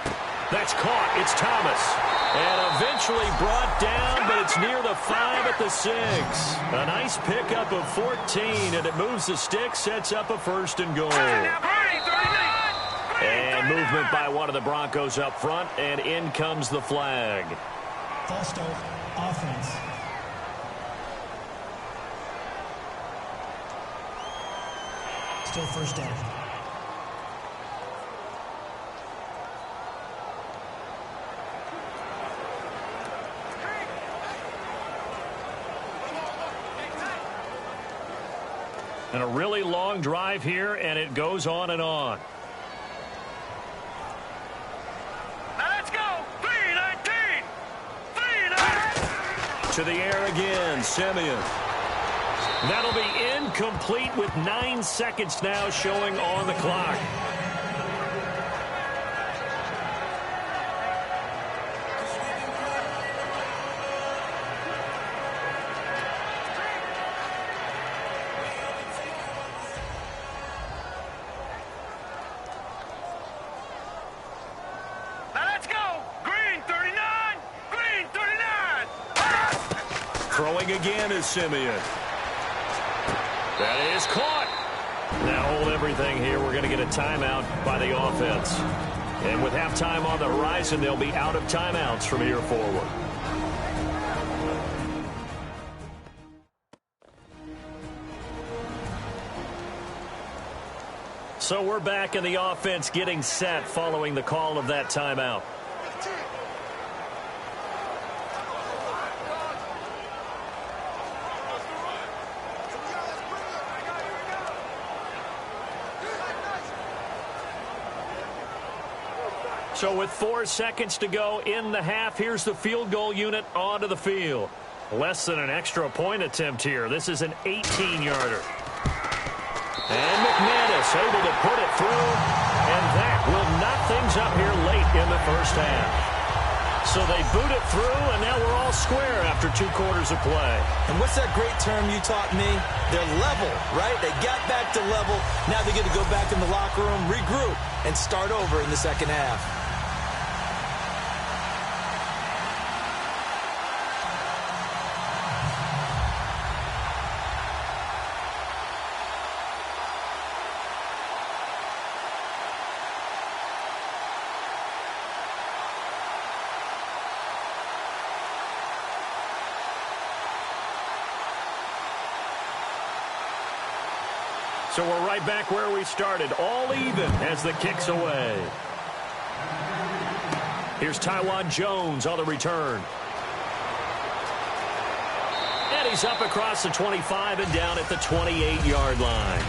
That's caught. It's Thomas. And eventually brought down, but it's near the 5 at the 6. A nice pickup of 14, and it moves the sticks, sets up a 1st and goal. Green, 39. And movement by one of the Broncos up front, and in comes the flag. False start, offense. Still first down. And a really long drive here, and it goes on and on. To the air again, Simeon. That'll be incomplete with 9 seconds now showing on the clock. Throwing again is Simeon. That is caught. Now hold everything here. We're going to get a timeout by the offense. And with halftime on the horizon, they'll be out of timeouts from here forward. So we're back in the offense getting set following the call of that timeout. So with 4 seconds to go in the half, here's the field goal unit onto the field. Less than an extra point attempt here. This is an 18-yarder. And McManus able to put it through, and that will knock things up here late in the first half. So they boot it through, and now we're all square after 2 quarters of play. And what's that great term you taught me? They're level, right? They got back to level. Now they get to go back in the locker room, regroup, and start over in the second half. So we're right back where we started, all even as the kick's away. Here's Tywan Jones on the return. And he's up across the 25 and down at the 28-yard line.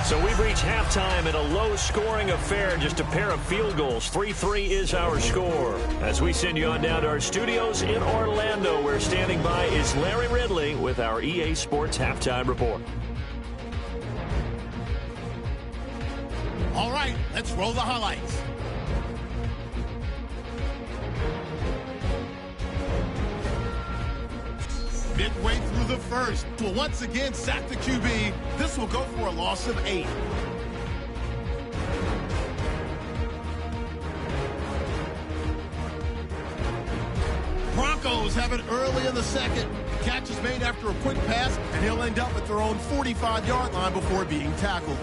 So we've reached halftime in a low-scoring affair, just a pair of field goals. 3-3 is our score. As we send you on down to our studios in Orlando, where standing by is Larry Ridley with our EA Sports Halftime Report. All right, let's roll the highlights. Midway through the first, will once again sack the QB. This will go for a loss of 8. Broncos have it early in the second. Catch is made after a quick pass, and he'll end up at their own 45-yard line before being tackled.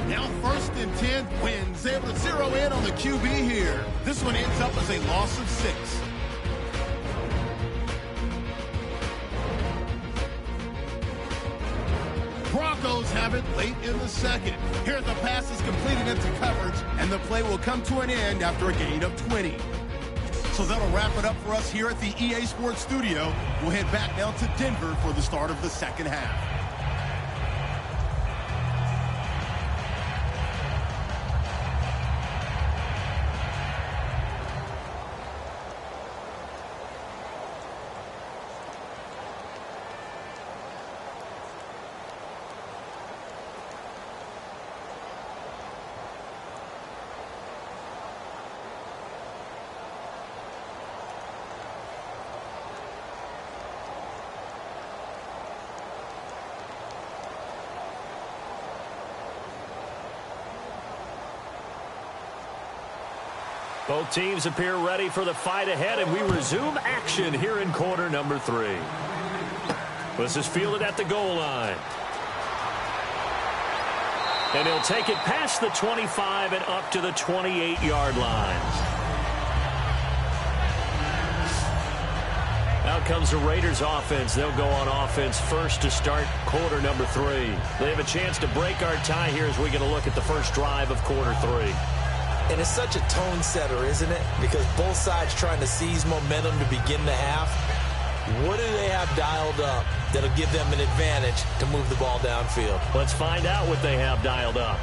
Now 1st and 10, Wins able to zero in on the QB here. This one ends up as a loss of 6. Broncos have it late in the second. Here the pass is completed into coverage, and the play will come to an end after a gain of 20. So that'll wrap it up for us here at the EA Sports Studio. We'll head back down to Denver for the start of the second half. Both teams appear ready for the fight ahead, and we resume action here in quarter number 3. This is fielded at the goal line. And he'll take it past the 25 and up to the 28-yard line. Out comes the Raiders offense. They'll go on offense first to start quarter number 3. They have a chance to break our tie here as we get a look at the first drive of quarter 3. And it's such a tone setter, isn't it? Because both sides trying to seize momentum to begin the half. What do they have dialed up that'll give them an advantage to move the ball downfield? Let's find out what they have dialed up.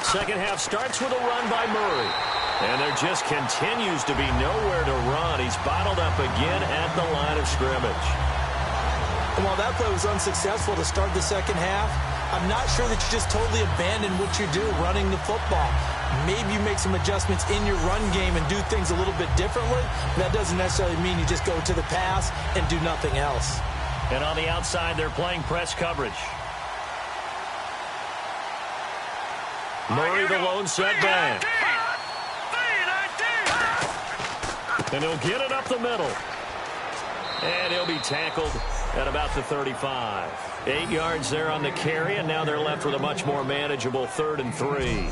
Second half starts with a run by Murray. And there just continues to be nowhere to run. He's bottled up again at the line of scrimmage. And while that play was unsuccessful to start the second half, I'm not sure that you just totally abandon what you do running the football. Maybe you make some adjustments in your run game and do things a little bit differently. That doesn't necessarily mean you just go to the pass and do nothing else. And on the outside, they're playing press coverage. Murray, the lone setback. And he'll get it up the middle. And he'll be tackled at about the 35. 8 yards there on the carry, and now they're left with a much more manageable 3rd and 3.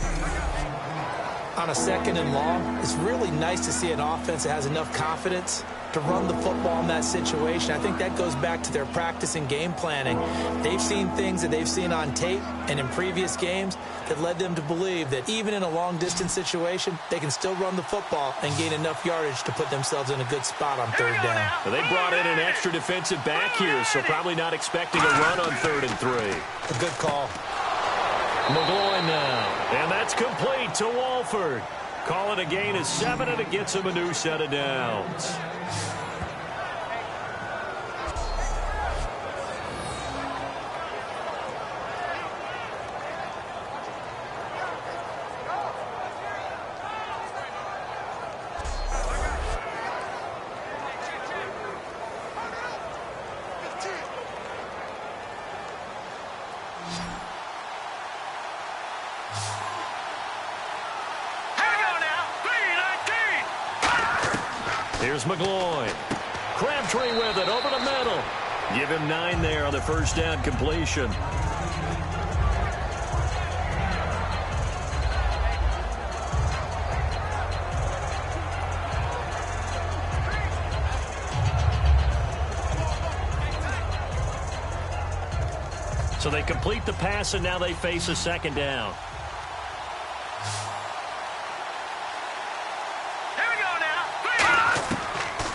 On a 2nd and long, it's really nice to see an offense that has enough confidence to run the football in that situation. I think that goes back to their practice and game planning. They've seen things that they've seen on tape and in previous games that led them to believe that even in a long-distance situation, they can still run the football and gain enough yardage to put themselves in a good spot on 3rd down. Well, they brought in an extra defensive back here, so probably not expecting a run on 3rd and 3. A good call. McGloin now, and that's complete to Walford. Call it a gain of 7, and it gets him a new set of downs. Here's McGloin. Crabtree with it over the middle. Give him 9 there on the first down completion. So they complete the pass, and now they face a 2nd down. Here we go now.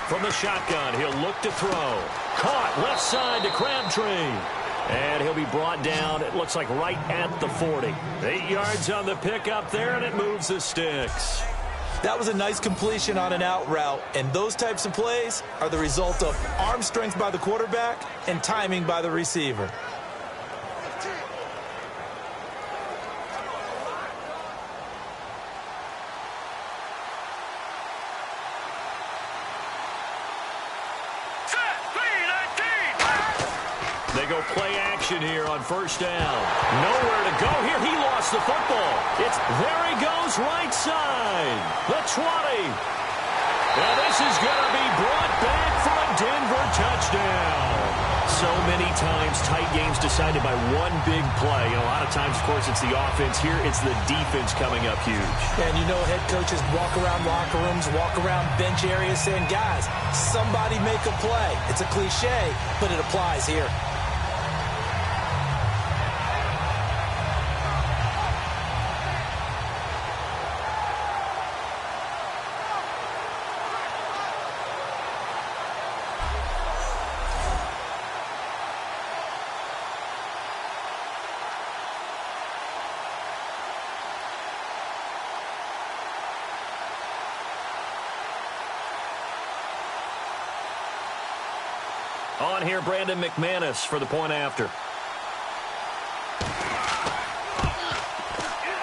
From the shotgun, he'll look to throw. Caught left side to Crabtree. And he'll be brought down, it looks like right at the 40. 8 yards on the pickup there, and it moves the sticks. That was a nice completion on an out route, and those types of plays are the result of arm strength by the quarterback and timing by the receiver. They go play action here on first down. Nowhere to go here. He lost the football. There he goes, right side. The 20. And this is going to be brought back for a Denver touchdown. So many times tight games decided by one big play. And a lot of times, of course, it's the offense. Here, it's the defense coming up huge. And you know head coaches walk around locker rooms, walk around bench areas saying, guys, somebody make a play. It's a cliche, but it applies here. On here, Brandon McManus for the point after.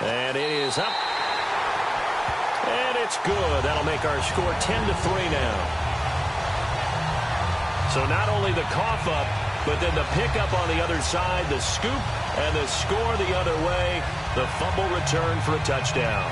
And it is up. And it's good. That'll make our score 10-3 now. So not only the cough up, but then the pickup on the other side, the scoop, and the score the other way. The fumble return for a touchdown.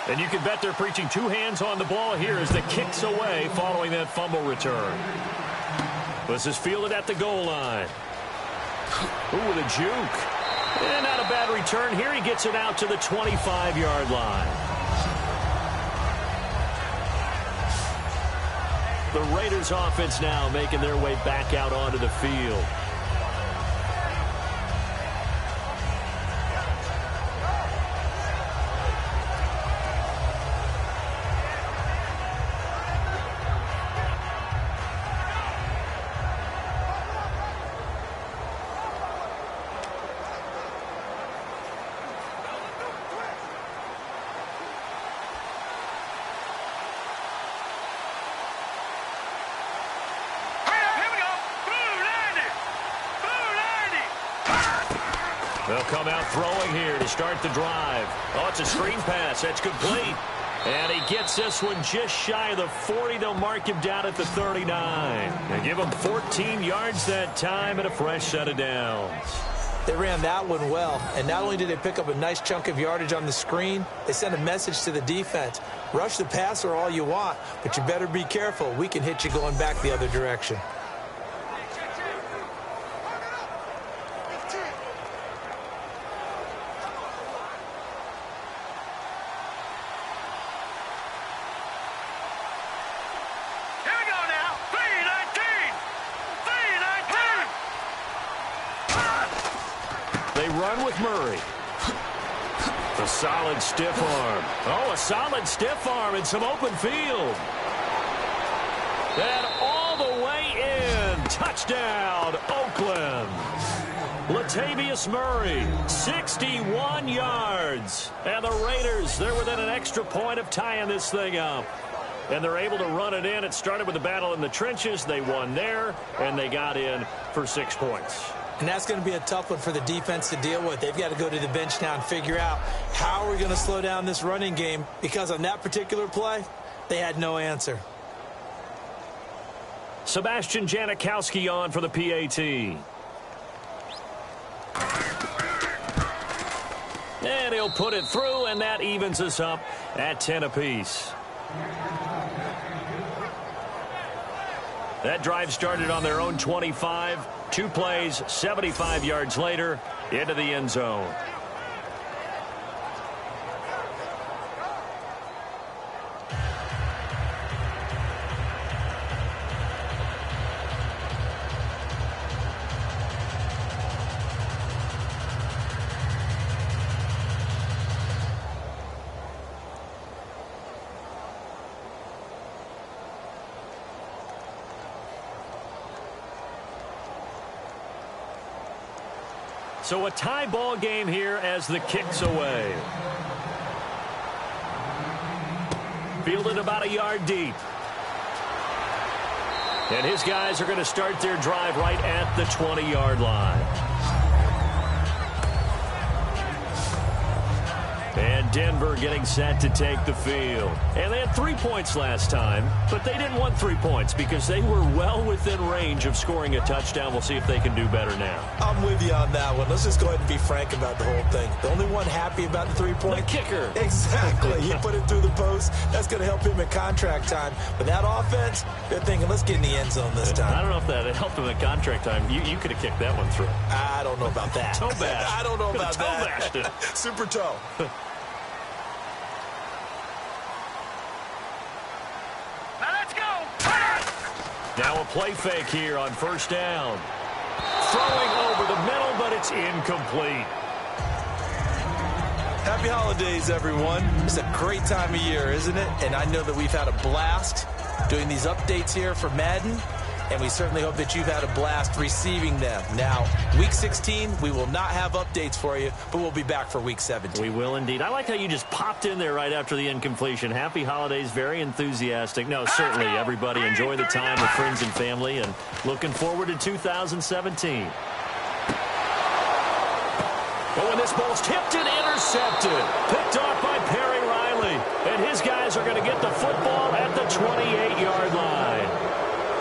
And you can bet they're preaching two hands on the ball here as the kick's away following that fumble return. This is fielded at the goal line. Ooh, with a juke. And not a bad return here. He gets it out to the 25-yard line. The Raiders offense now making their way back out onto the field. They'll come out throwing here to start the drive. Oh, it's a screen pass. That's complete. And he gets this one just shy of the 40. They'll mark him down at the 39. They give him 14 yards that time and a fresh set of downs. They ran that one well, and not only did they pick up a nice chunk of yardage on the screen, they sent a message to the defense. Rush the passer all you want, but you better be careful. We can hit you going back the other direction. Run with Murray. A solid stiff arm. Oh, a solid stiff arm in some open field. And all the way in. Touchdown, Oakland. Latavius Murray, 61 yards. And the Raiders, they're within an extra point of tying this thing up. And they're able to run it in. It started with a battle in the trenches. They won there, and they got in for 6 points. And that's going to be a tough one for the defense to deal with. They've got to go to the bench now and figure out how are we going to slow down this running game, because on that particular play, they had no answer. Sebastian Janikowski on for the PAT. And he'll put it through, and that evens us up at 10 apiece. That drive started on their own 25. 2 plays, 75 yards later, into the end zone. So a tie ball game here as the kick's away. Fielded about a yard deep. And his guys are going to start their drive right at the 20-yard line. And Denver getting set to take the field. And they had 3 points last time, but they didn't want 3 points because they were well within range of scoring a touchdown. We'll see if they can do better now. I'm with you on that one. Let's just go ahead and be frank about the whole thing. The only one happy about the 3-point? The kicker. Exactly. He put it through the post. That's going to help him at contract time. But that offense, they're thinking, let's get in the end zone this time. I don't know if that helped him at contract time. You could have kicked that one through. I don't know about that. Toe bash. I don't know about toe that. Bashed it. Super toe. Now a play fake here on first down. Throwing over the middle, but it's incomplete. Happy holidays, everyone. It's a great time of year, isn't it? And I know that we've had a blast doing these updates here for Madden, and we certainly hope that you've had a blast receiving them. Now, Week 16, we will not have updates for you, but we'll be back for Week 17. We will indeed. I like how you just popped in there right after the incompletion. Happy holidays, very enthusiastic. No, certainly everybody enjoy the time with friends and family, and looking forward to 2017. But when this ball's tipped and intercepted, picked off by Perry Riley, and his guys are going to get the football at the 28-yard line.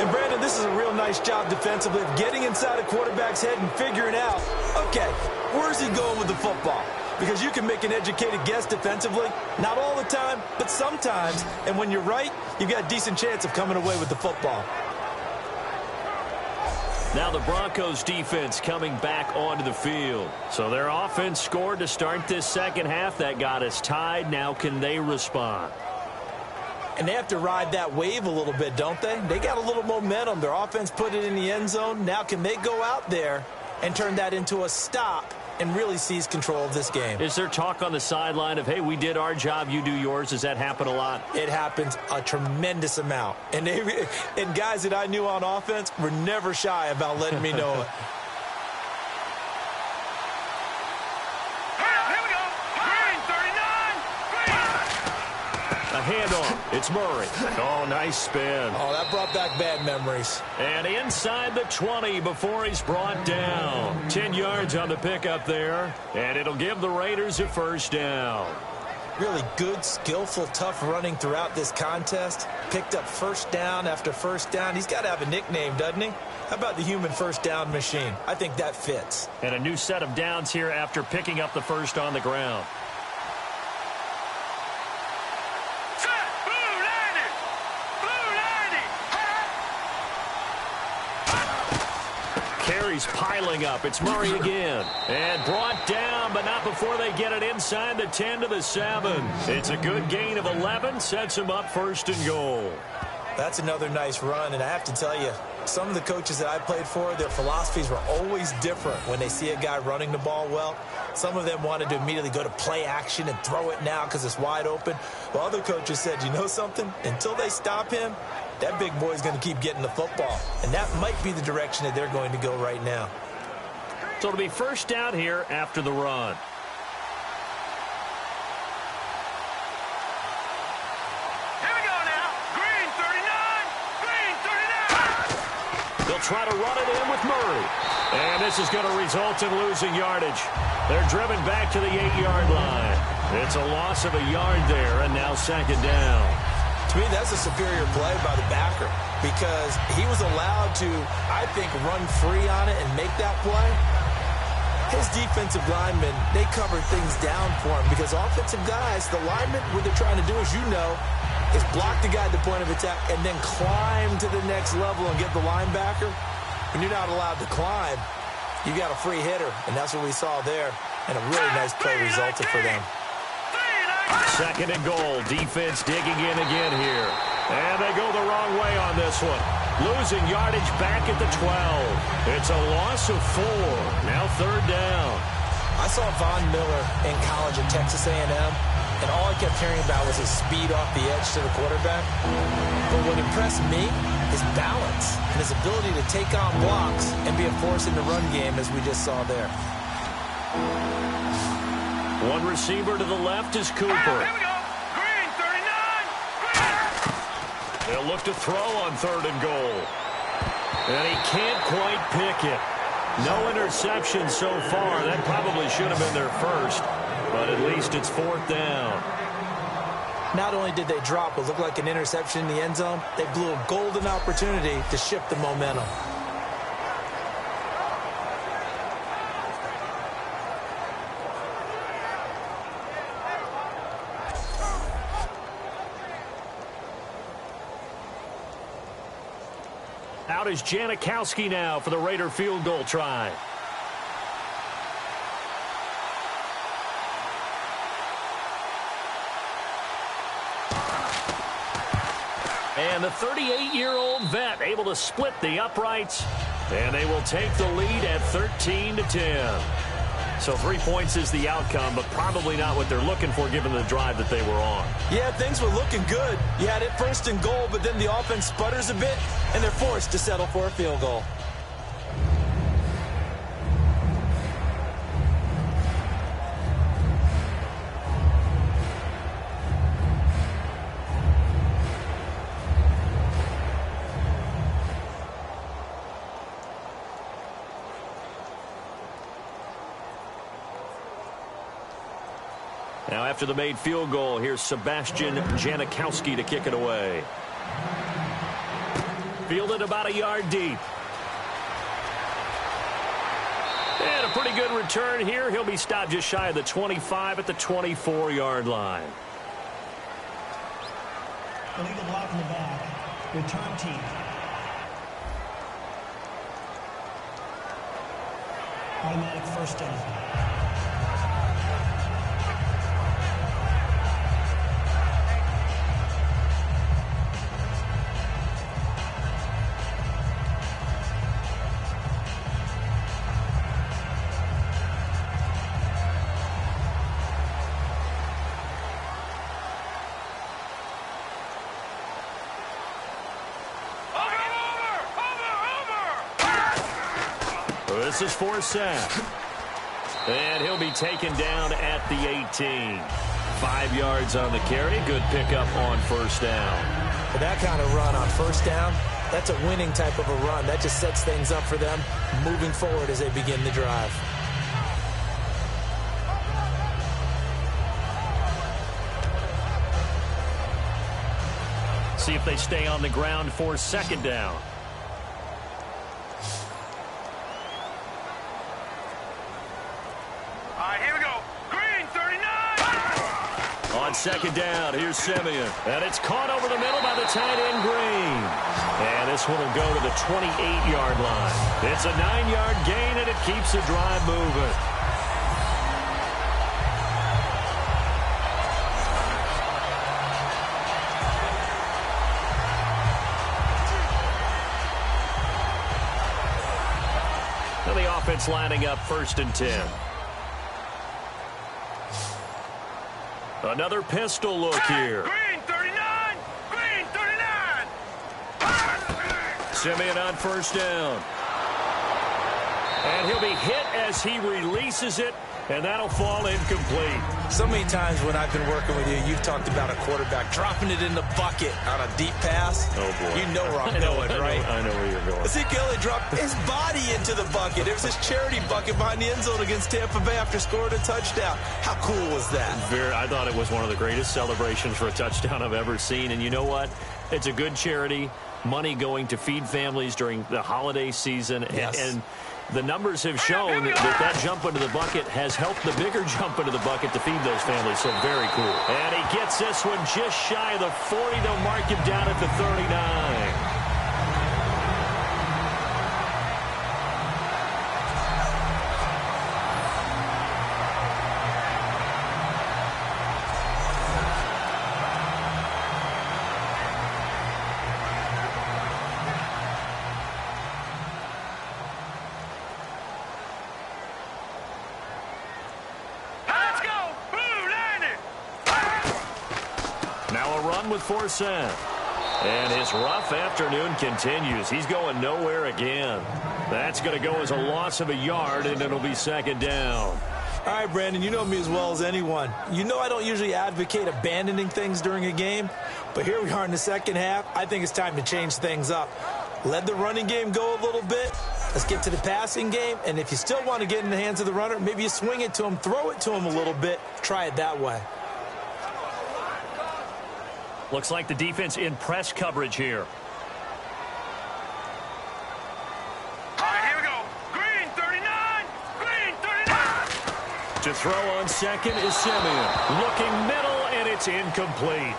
And, Brandon, this is a real nice job defensively of getting inside a quarterback's head and figuring out, okay, where's he going with the football? Because you can make an educated guess defensively, not all the time, but sometimes. And when you're right, you've got a decent chance of coming away with the football. Now the Broncos defense coming back onto the field. So their offense scored to start this second half. That got us tied. Now can they respond? And they have to ride that wave a little bit, don't they? They got a little momentum. Their offense put it in the end zone. Now can they go out there and turn that into a stop and really seize control of this game? Is there talk on the sideline of, hey, we did our job, you do yours? Does that happen a lot? It happens a tremendous amount. And guys that I knew on offense were never shy about letting me know it. A handoff. It's Murray. Oh, nice spin. Oh, that brought back bad memories. And inside the 20 before he's brought down. 10 yards on the pickup there. And it'll give the Raiders a first down. Really good, skillful, tough running throughout this contest. Picked up first down after first down. He's got to have a nickname, doesn't he? How about the human first down machine? I think that fits. And a new set of downs here after picking up the first on the ground. Carries piling up. It's Murray again. And brought down, but not before they get it inside the 10 to the 7. It's a good gain of 11. Sets him up first and goal. That's another nice run, and I have to tell you, some of the coaches that I played for, their philosophies were always different when they see a guy running the ball well. Some of them wanted to immediately go to play action and throw it now because it's wide open. While other coaches said, you know something? Until they stop him, that big boy's going to keep getting the football. And that might be the direction that they're going to go right now. So it'll be first down here after the run. Try to run it in with Murray. And this is going to result in losing yardage. They're driven back to the 8-yard line. It's a loss of a yard there, and now second down. To me, that's a superior play by the backer because he was allowed to, I think, run free on it and make that play. His defensive linemen, they covered things down for him because offensive guys, the linemen, what they're trying to do, as you know, is block the guy at the point of attack and then climb to the next level and get the linebacker. When you're not allowed to climb, you got a free hitter, and that's what we saw there. And a really nice play resulted for them. 2nd and goal. Defense digging in again here. And they go the wrong way on this one. Losing yardage back at the 12. It's a loss of 4. Now 3rd down. I saw Von Miller in college at Texas A&M, and all I kept hearing about was his speed off the edge to the quarterback. But what impressed me, his balance and his ability to take on blocks and be a force in the run game, as we just saw there. One receiver to the left is Cooper. Here we go. Green, 39. Green. They'll look to throw on 3rd and goal. And he can't quite pick it. No interception so far. That probably should have been their first. But at least it's 4th down. Not only did they drop what looked like an interception in the end zone, they blew a golden opportunity to shift the momentum. Out is Janikowski now for the Raider field goal try. And the 38-year-old vet able to split the uprights. And they will take the lead at 13-10. So 3 points is the outcome, but probably not what they're looking for given the drive that they were on. Yeah, things were looking good. You had it 1st and goal, but then the offense sputters a bit, and they're forced to settle for a field goal. Now after the made field goal, here's Sebastian Janikowski to kick it away. Fielded about a yard deep. And a pretty good return here. He'll be stopped just shy of the 25 at the 24-yard line. Illegal block in the back. Return team. Automatic 1st down. This is for a sack. And he'll be taken down at the 18. 5 yards on the carry. Good pickup on 1st down. For that kind of run on 1st down, that's a winning type of a run. That just sets things up for them moving forward as they begin the drive. See if they stay on the ground for 2nd down. Here we go. Green, 39. On 2nd down, here's Simeon. And it's caught over the middle by the tight end, Green. And this one will go to the 28-yard line. It's a 9-yard gain, and it keeps the drive moving. Now the offense lining up 1st and 10. Another pistol look here. Green, 39. Green, 39. Simeon on 1st down. And he'll be hit as he releases it, and that'll fall incomplete. So many times when I've been working with you, you've talked about a quarterback dropping it in the bucket on a deep pass. Oh, boy. You know where I'm going, right? I know where you're going. Ezekiel dropped his body into the bucket. It was his charity bucket behind the end zone against Tampa Bay after scoring a touchdown. How cool was that? I thought it was one of the greatest celebrations for a touchdown I've ever seen. And you know what? It's a good charity. Money going to feed families during the holiday season. Yes. And The numbers have shown that jump into the bucket has helped the bigger jump into the bucket to feed those families, so very cool. And he gets this one just shy of the 40. They'll mark him down at the 39. With 4 cents. And his rough afternoon continues. He's going nowhere again. That's going to go as a loss of a yard, and it'll be second down. All right, Brandon, you know me as well as anyone. You know I don't usually advocate abandoning things during a game, but here we are in the second half. I think it's time to change things up. Let the running game go a little bit. Let's get to the passing game, and if you still want to get in the hands of the runner, maybe you swing it to him, throw it to him a little bit, try it that way. Looks like the defense in press coverage here. All right, here we go. Green 39. Green 39. To throw on second is Simeon. Looking middle, and it's incomplete.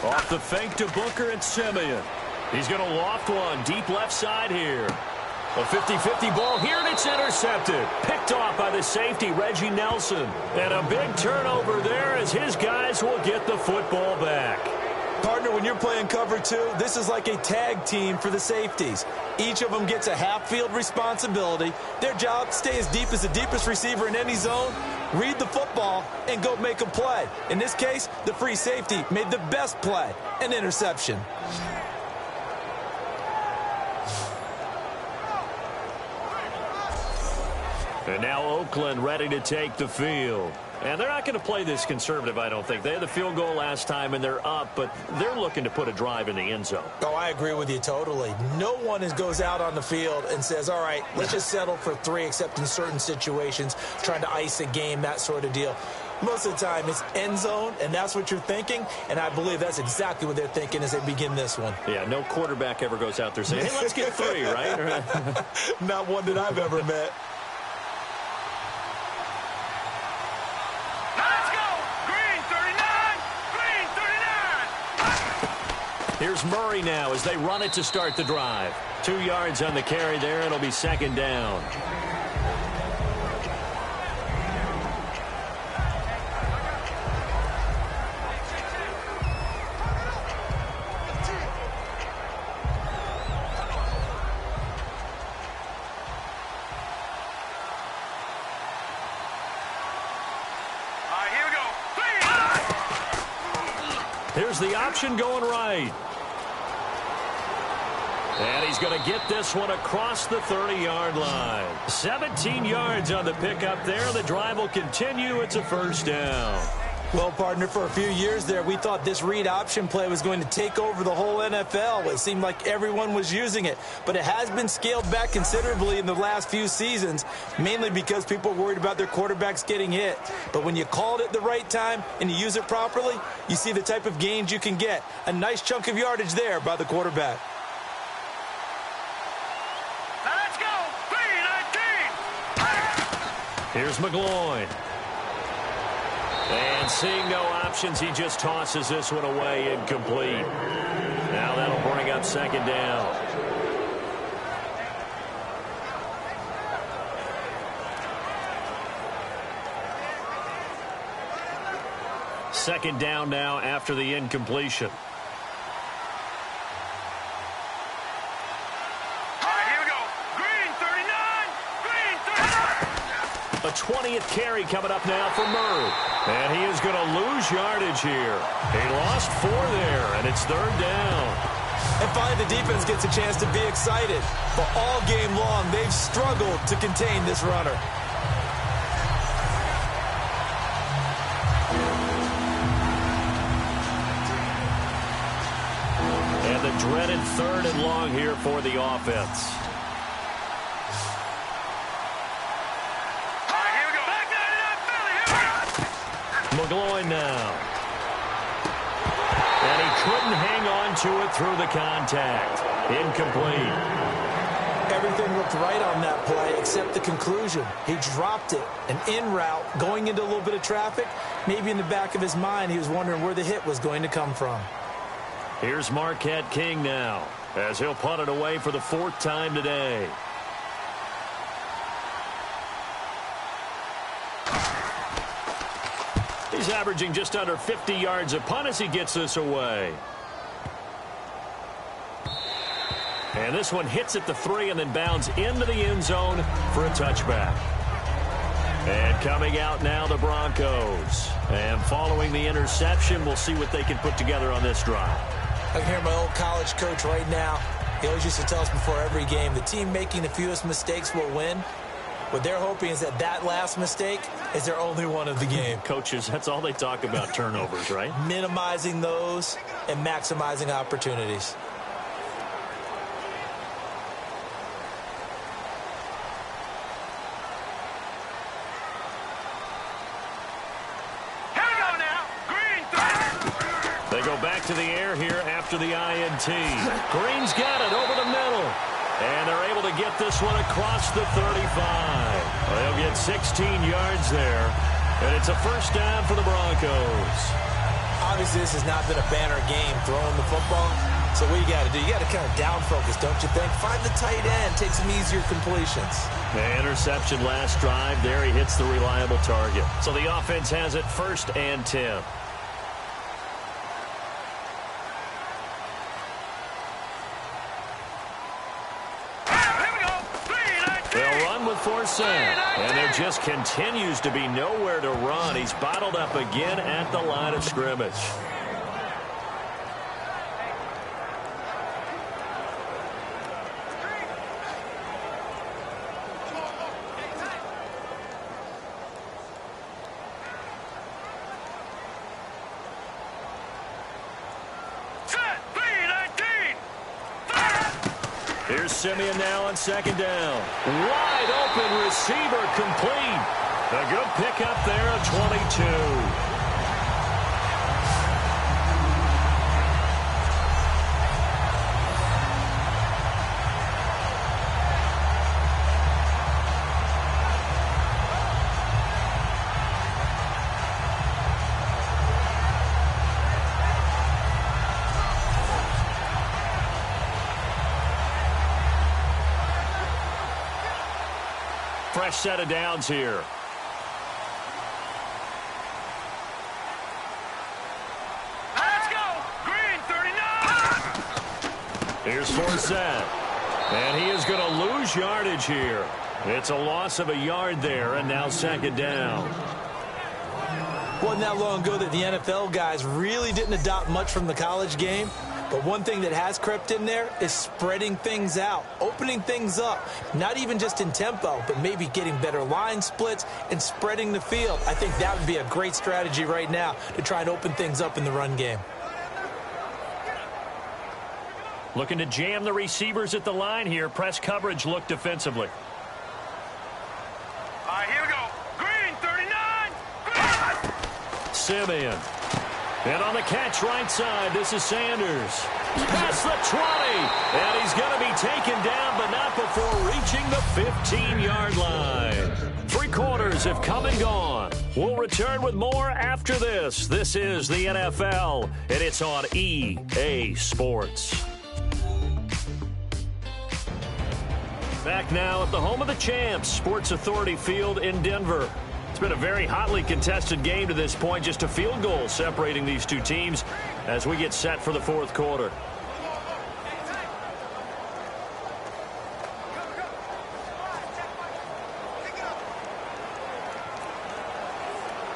Off the fake to Booker and Simeon. He's going to loft one deep left side here. A 50-50 ball here, and it's intercepted. Picked off by the safety, Reggie Nelson. And a big turnover there as his guys will get the football back. Partner, when you're playing cover 2, this is like a tag team for the safeties. Each of them gets a half-field responsibility. Their job, stay as deep as the deepest receiver in any zone, read the football, and go make a play. In this case, the free safety made the best play, an interception. And now Oakland ready to take the field. And they're not going to play this conservative, I don't think. They had the field goal last time, and they're up, but they're looking to put a drive in the end zone. Oh, I agree with you totally. No one goes out on the field and says, all right, let's just settle for 3, except in certain situations, trying to ice a game, that sort of deal. Most of the time, it's end zone, and that's what you're thinking, and I believe that's exactly what they're thinking as they begin this one. Yeah, no quarterback ever goes out there saying, hey, let's get 3, right? Not one that I've ever met. Here's Murray now as they run it to start the drive. 2 yards on the carry there. It'll be second down. Here's the option going right. And he's going to get this one across the 30-yard line. 17 yards on the pickup there. The drive will continue. It's a first down. Well, partner, for a few years there, we thought this read option play was going to take over the whole NFL. It seemed like everyone was using it. But it has been scaled back considerably in the last few seasons, mainly because people are worried about their quarterbacks getting hit. But when you call it at the right time and you use it properly, you see the type of gains you can get. A nice chunk of yardage there by the quarterback. Let's go! 3-19! Here's McGloin. And seeing no options, he just tosses this one away, incomplete. Now that'll bring up second down. Second down now after the incompletion. A 20th carry coming up now for Murray. And he is going to lose yardage here. He lost 4 there, and it's third down. And finally, the defense gets a chance to be excited. But all game long, they've struggled to contain this runner. dreaded 3rd and long here for the offense. McGloin now. And he couldn't hang on to it through the contact. Incomplete. Everything looked right on that play except the conclusion. He dropped it. An in route going into a little bit of traffic. Maybe in the back of his mind he was wondering where the hit was going to come from. Here's Marquette King now as he'll punt it away for the 4th time today. He's averaging just under 50 yards a punt as he gets this away. And this one hits at the 3 and then bounds into the end zone for a touchback. And coming out now, the Broncos. And following the interception, we'll see what they can put together on this drive. I can hear my old college coach right now. He always used to tell us before every game, the team making the fewest mistakes will win. What they're hoping is that last mistake is their only one of the game. Coaches, that's all they talk about, turnovers, right? Minimizing those and maximizing opportunities. They go back to the air here after the INT. Green's got it over the middle. And they're able to get this one across the 35. They'll get 16 yards there. And it's a 1st down for the Broncos. Obviously, this has not been a banner game throwing the football. So what you got to do, you got to kind of down focus, don't you think? Find the tight end, take some easier completions. The interception last drive. There he hits the reliable target. So the offense has it 1st and 10. And there just continues to be nowhere to run. He's bottled up again at the line of scrimmage. Here's Simeon now on 2nd down. Wide open receiver complete. A good pickup there at 22. Fresh set of downs here. Let's go. Green 39. Here's Forsett. And he is going to lose yardage here. It's a loss of a yard there, and now 2nd down. Wasn't that long ago that the NFL guys really didn't adopt much from the college game. But one thing that has crept in there is spreading things out, opening things up, not even just in tempo, but maybe getting better line splits and spreading the field. I think that would be a great strategy right now to try and open things up in the run game. Looking to jam the receivers at the line here. Press coverage look defensively. All right, here we go. Green 39. Green. Simeon. And on the catch right side, this is Sanders. Past the 20. And he's going to be taken down, but not before reaching the 15-yard line. 3 quarters have come and gone. We'll return with more after this. This is the NFL, and it's on EA Sports. Back now at the home of the champs, Sports Authority Field in Denver. It's been a very hotly contested game to this point, just a field goal separating these two teams as we get set for the 4th quarter.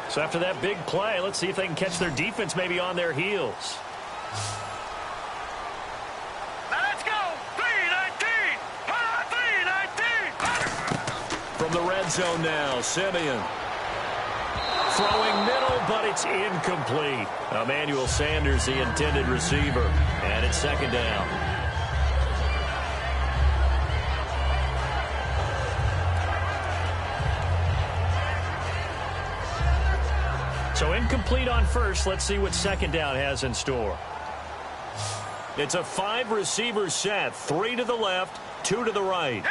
So after that big play, let's see if they can catch their defense maybe on their heels. Let's go. 319. 319. From the red zone now, Simeon. Throwing middle, but it's incomplete. Emmanuel Sanders, the intended receiver. And it's second down. So incomplete on first. Let's see what second down has in store. It's a 5-receiver set. 3 to the left, 2 to the right.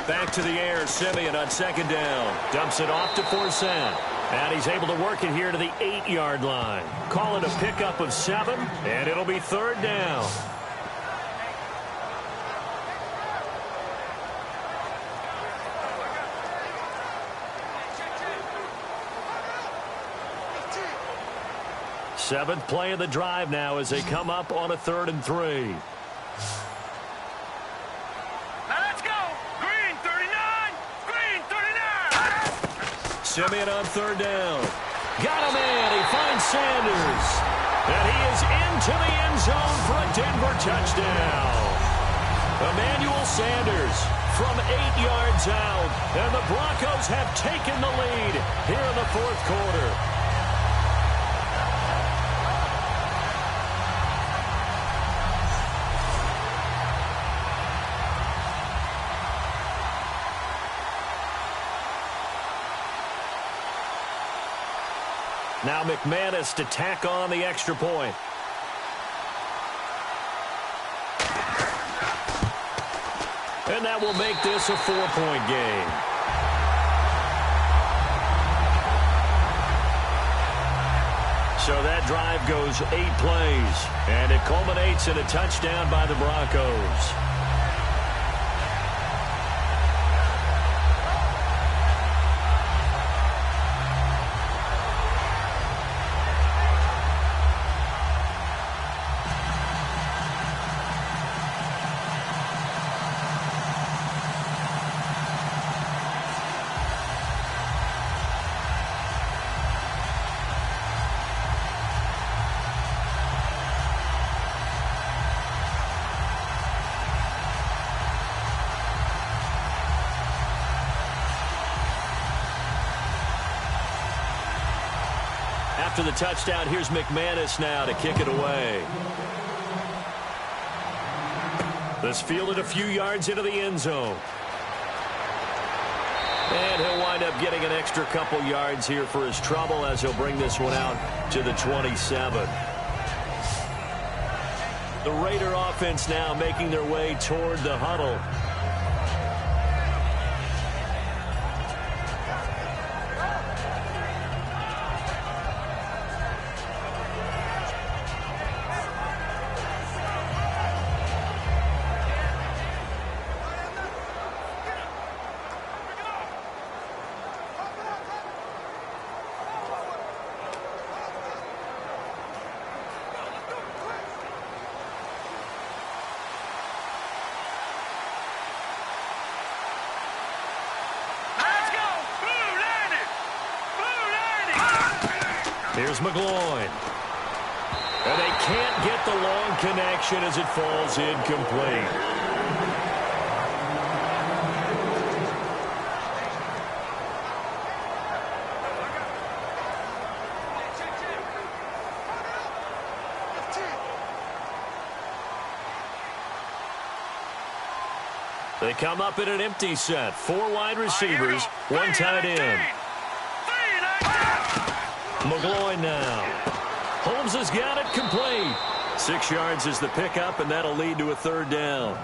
Back to the air, Simeon on second down. Dumps it off to Forsett. And he's able to work it here to the 8-yard line. Call it a pickup of 7, and it'll be third down. Seventh play of the drive now as they come up on a 3rd and 3. Let's go. Green 39. Green 39. Simeon on third down. Got him in. He finds Sanders. And he is into the end zone for a Denver touchdown. Emmanuel Sanders from 8 yards out. And the Broncos have taken the lead here in the 4th quarter. Now McManus to tack on the extra point. And that will make this a 4-point game. So that drive goes 8 plays. And it culminates in a touchdown by the Broncos. After the touchdown, here's McManus now to kick it away. This fielded a few yards into the end zone. And he'll wind up getting an extra couple yards here for his trouble as he'll bring this one out to the 27. The Raider offense now making their way toward the huddle. Here's McGloin. And they can't get the long connection as it falls incomplete. They come up in an empty set. 4 wide receivers, 1 tight end. McGloin now. Holmes has got it complete. 6 yards is the pickup, and that'll lead to a 3rd down.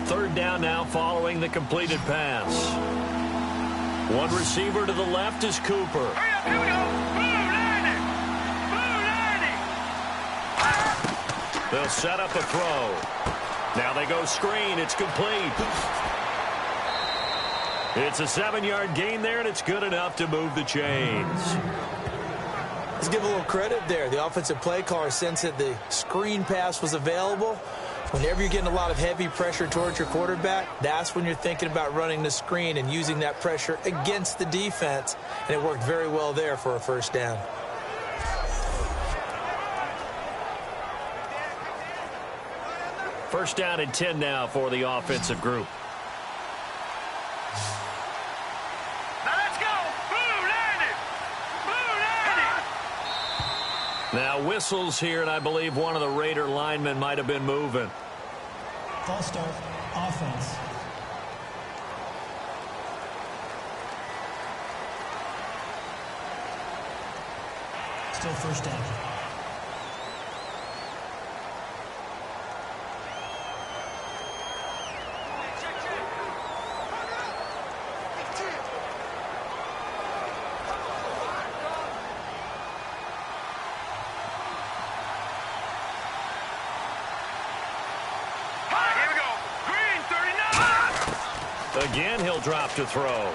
Third down now following the completed pass. 1 receiver to the left is Cooper. Here we go. They'll set up a throw. Now they go screen. It's complete. It's a 7-yard gain there, and it's good enough to move the chains. Let's give a little credit there. The offensive play caller sensed that the screen pass was available. Whenever you're getting a lot of heavy pressure towards your quarterback, that's when you're thinking about running the screen and using that pressure against the defense. And it worked very well there for a first down. First down and 10 now for the offensive group. Now let's go. Blue landed. Blue landed. Now whistles here, and I believe one of the Raider linemen might have been moving. False start. Offense. Still first down. Again, he'll drop to throw.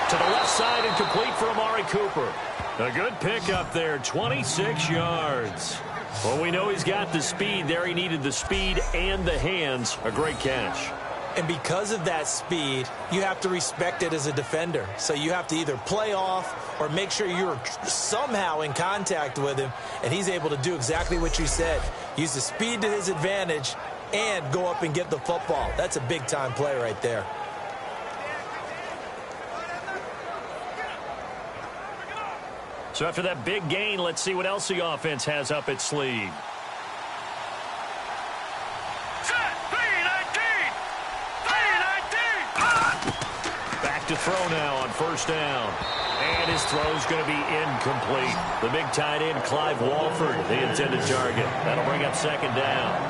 To the left side and complete for Amari Cooper. A good pickup there, 26 yards. Well, we know he's got the speed there. He needed the speed and the hands. A great catch. And because of that speed, you have to respect it as a defender. So you have to either play off or make sure you're somehow in contact with him. And he's able to do exactly what you said. Use the speed to his advantage and go up and get the football. That's a big-time play right there. So after that big gain, let's see what else the offense has up its sleeve. Set. 3-19. Back to throw now on first down. And his throw's going to be incomplete. The big tight end, Clive Walford, the intended target. That'll bring up second down.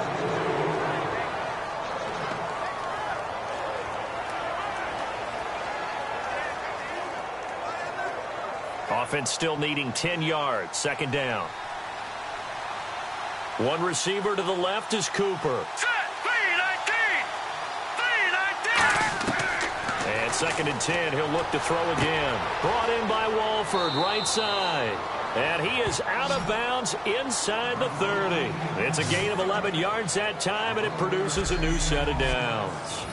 Offense still needing 10 yards. Second down. One receiver to the left is Cooper. Set. 3-19. And second and 10. He'll look to throw again. Brought in by Walford, right side. And he is out of bounds inside the 30. It's a gain of 11 yards that time, and it produces a new set of downs.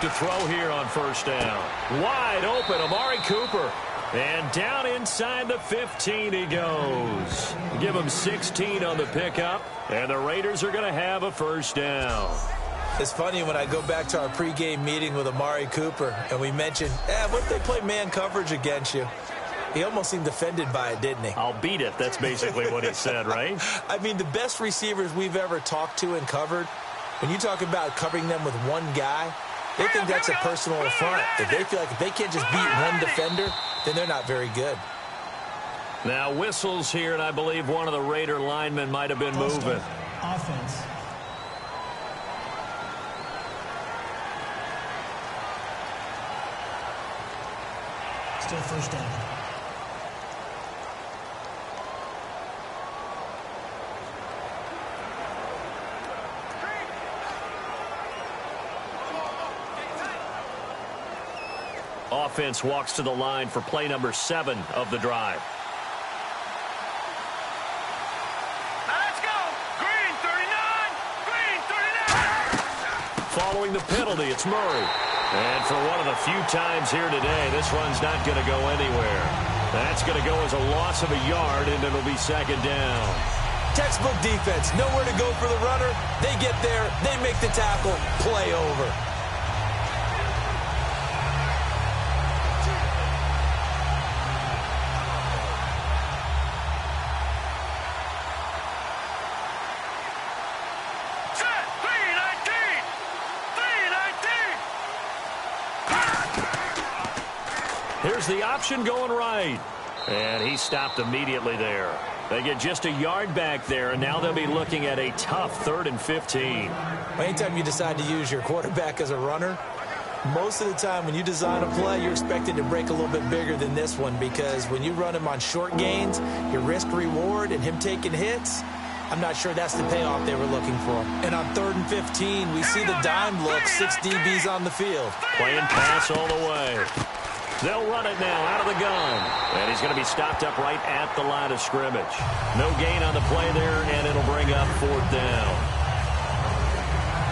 To throw here on first down. Wide open, Amari Cooper. And down inside the 15 he goes. Give him 16 on the pickup, and the Raiders are going to have a first down. It's funny when I go back to our pregame meeting with Amari Cooper, and we mentioned, what if they play man coverage against you? He almost seemed offended by it, didn't he? I'll beat it. That's basically what he said, right? I mean, the best receivers we've ever talked to and covered, when you talk about covering them with one guy, they think that's a personal affront. If they feel like if they can't just beat one defender, then they're not very good. Now whistles here, and I believe one of the Raider linemen might have been moving. Offense. Still first down. Offense walks to the line for play number 7 of the drive. Now let's go. Green 39. Green 39. Following the penalty, it's Murray. And for one of the few times here today, this run's not going to go anywhere. That's going to go as a loss of a yard, and it'll be second down. Textbook defense. Nowhere to go for the runner. They get there. They make the tackle. Play over. Here's the option going right. And he stopped immediately there. They get just a yard back there, and now they'll be looking at a tough 3rd and 15. Anytime you decide to use your quarterback as a runner, Most of the time when you design a play, you're expected to break a little bit bigger than this one, because when you run him on short gains, your risk-reward and him taking hits, I'm not sure that's the payoff they were looking for. And on 3rd and 15, we see the dime look, 6 DBs on the field. Playing pass all the way. They'll run it now out of the gun. And he's going to be stopped up right at the line of scrimmage. No gain on the play there, and it'll bring up 4th down.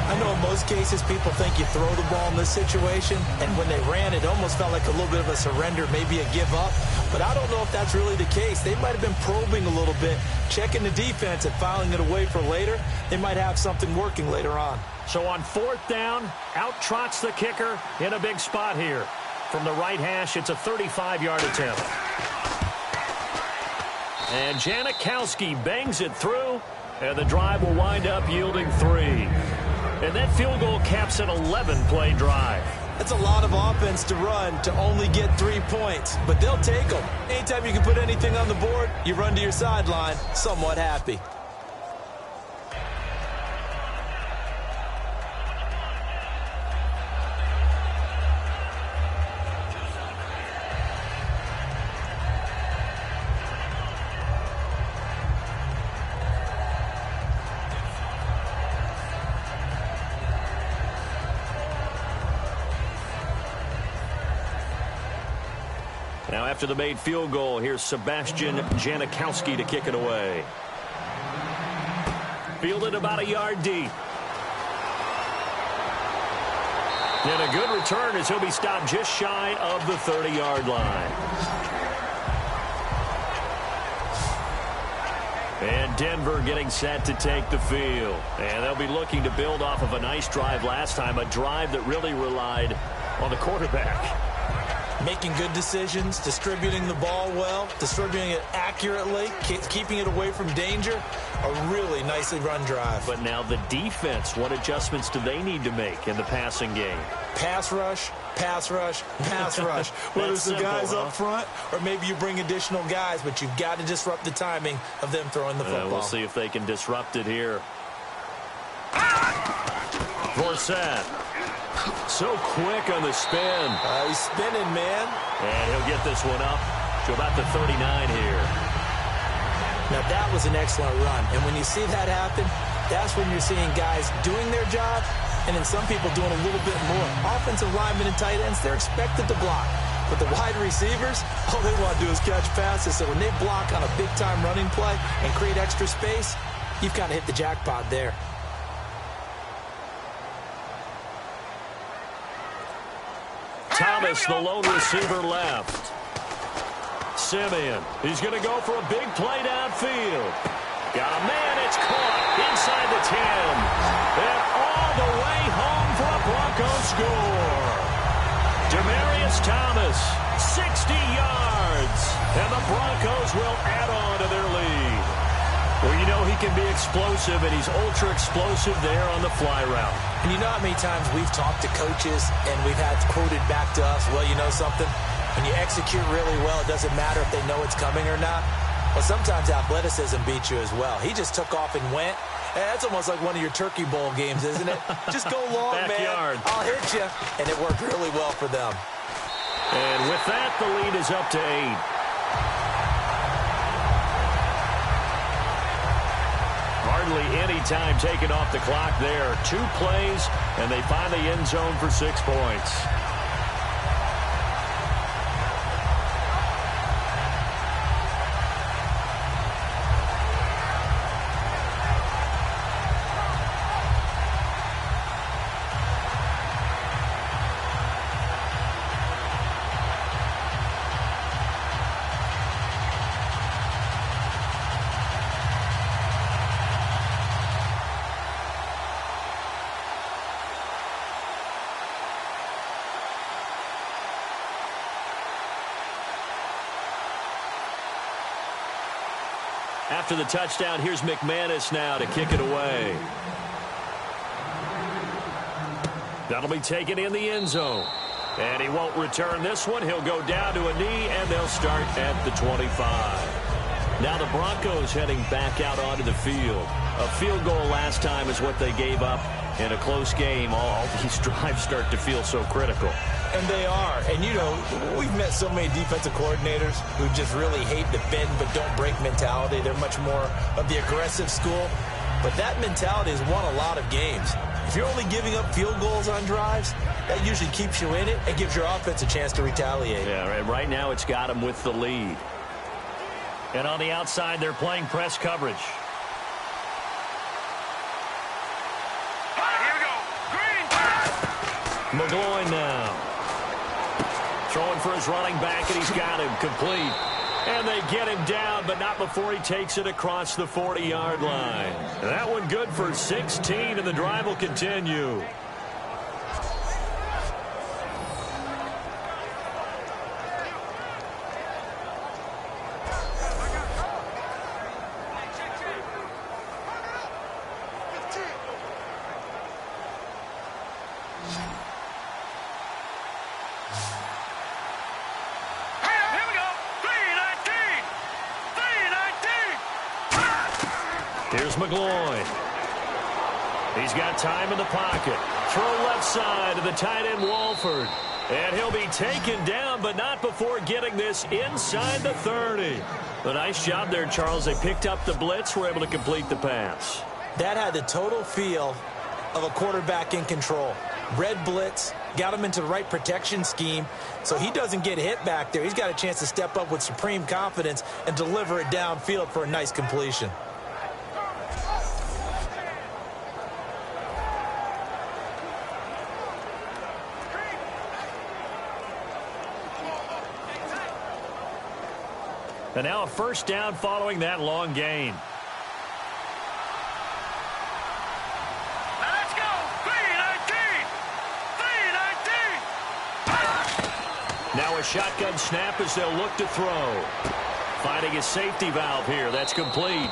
I know in most cases people think you throw the ball in this situation, and when they ran, it almost felt like a little bit of a surrender, maybe a give up. But I don't know if that's really the case. They might have been probing a little bit, checking the defense and filing it away for later. They might have something working later on. So on 4th down, out trots the kicker in a big spot here. From the right hash, it's a 35-yard attempt. And Janikowski bangs it through, and the drive will wind up yielding 3. And that field goal caps an 11-play drive. That's a lot of offense to run to only get 3 points, but they'll take them. Anytime you can put anything on the board, you run to your sideline somewhat happy. Now after the made field goal, here's Sebastian Janikowski to kick it away. Fielded about a yard deep. And a good return as he'll be stopped just shy of the 30-yard line. And Denver getting set to take the field. And they'll be looking to build off of a nice drive last time, a drive that really relied on the quarterback. Making good decisions, distributing the ball well, distributing it accurately, keeping it away from danger. A really nicely run drive. But now the defense, what adjustments do they need to make in the passing game? Pass rush, pass rush, pass rush. Whether it's the guys up front or maybe you bring additional guys, but you've got to disrupt the timing of them throwing the football. We'll see if they can disrupt it here. Forsett. So quick on the spin. He's spinning, man. And he'll get this one up to about the 39 here. Now, that was an excellent run. And when you see that happen, that's when you're seeing guys doing their job and then some people doing a little bit more. Offensive linemen and tight ends, they're expected to block. But the wide receivers, all they want to do is catch passes. So when they block on a big-time running play and create extra space, you've kind of hit the jackpot there. Thomas, the lone receiver, left. Simeon, he's going to go for a big play downfield. Got a man, it's caught inside the 10. And all the way home for a Broncos score. Demaryius Thomas, 60 yards. And the Broncos will add on to their lead. Well, you know he can be explosive, and he's ultra-explosive there on the fly route. And you know how many times we've talked to coaches and we've had quoted back to us, well, you know something? When you execute really well, it doesn't matter if they know it's coming or not. Well, sometimes athleticism beats you as well. He just took off and went. And that's almost like one of your Turkey Bowl games, isn't it? Just go long, Backyard. man. I'll hit you. And it worked really well for them. And with that, the lead is up to 8. Hardly any time taken off the clock there. 2 plays, and they find the end zone for 6 points. After the touchdown, here's McManus now to kick it away. That'll be taken in the end zone. And he won't return this one. He'll go down to a knee, and they'll start at the 25. Now the Broncos heading back out onto the field. A field goal last time is what they gave up. In a close game, all these drives start to feel so critical. And they are. And, you know, we've met so many defensive coordinators who just really hate the bend but don't break mentality. They're much more of the aggressive school. But that mentality has won a lot of games. If you're only giving up field goals on drives, that usually keeps you in it and gives your offense a chance to retaliate. Yeah, right now it's got them with the lead. And on the outside, they're playing press coverage. McGloin now. Throwing for his running back, and he's got him complete. And they get him down, but not before he takes it across the 40-yard line. And that one good for 16, and the drive will continue. Here's McGloin. He's got time in the pocket. Throw left side to the tight end, Walford. And he'll be taken down, but not before getting this inside the 30. A nice job there, Charles. They picked up the blitz, were able to complete the pass. That had the total feel of a quarterback in control. Red blitz, got him into the right protection scheme, so he doesn't get hit back there. He's got a chance to step up with supreme confidence and deliver it downfield for a nice completion. And now a first down following that long gain. Let's go. 3-19. Now a shotgun snap as they'll look to throw. Finding his safety valve here. That's complete.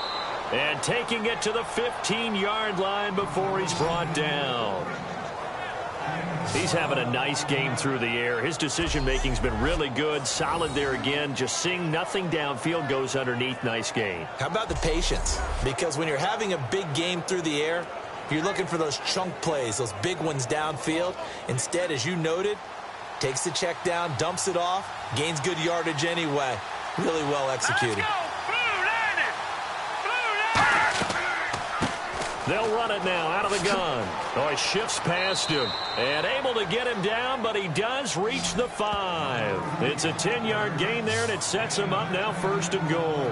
And taking it to the 15-yard line before he's brought down. He's having a nice game through the air. His decision-making's been really good. Solid there again. Just seeing nothing downfield goes underneath. Nice game. How about the patience? Because when you're having a big game through the air, you're looking for those chunk plays, those big ones downfield. Instead, as you noted, takes the check down, dumps it off, gains good yardage anyway. Really well executed. Let's go. They'll run it now out of the gun. Oh, he shifts past him and able to get him down, but he does reach the 5. It's a 10-yard gain there, and it sets him up now 1st and goal.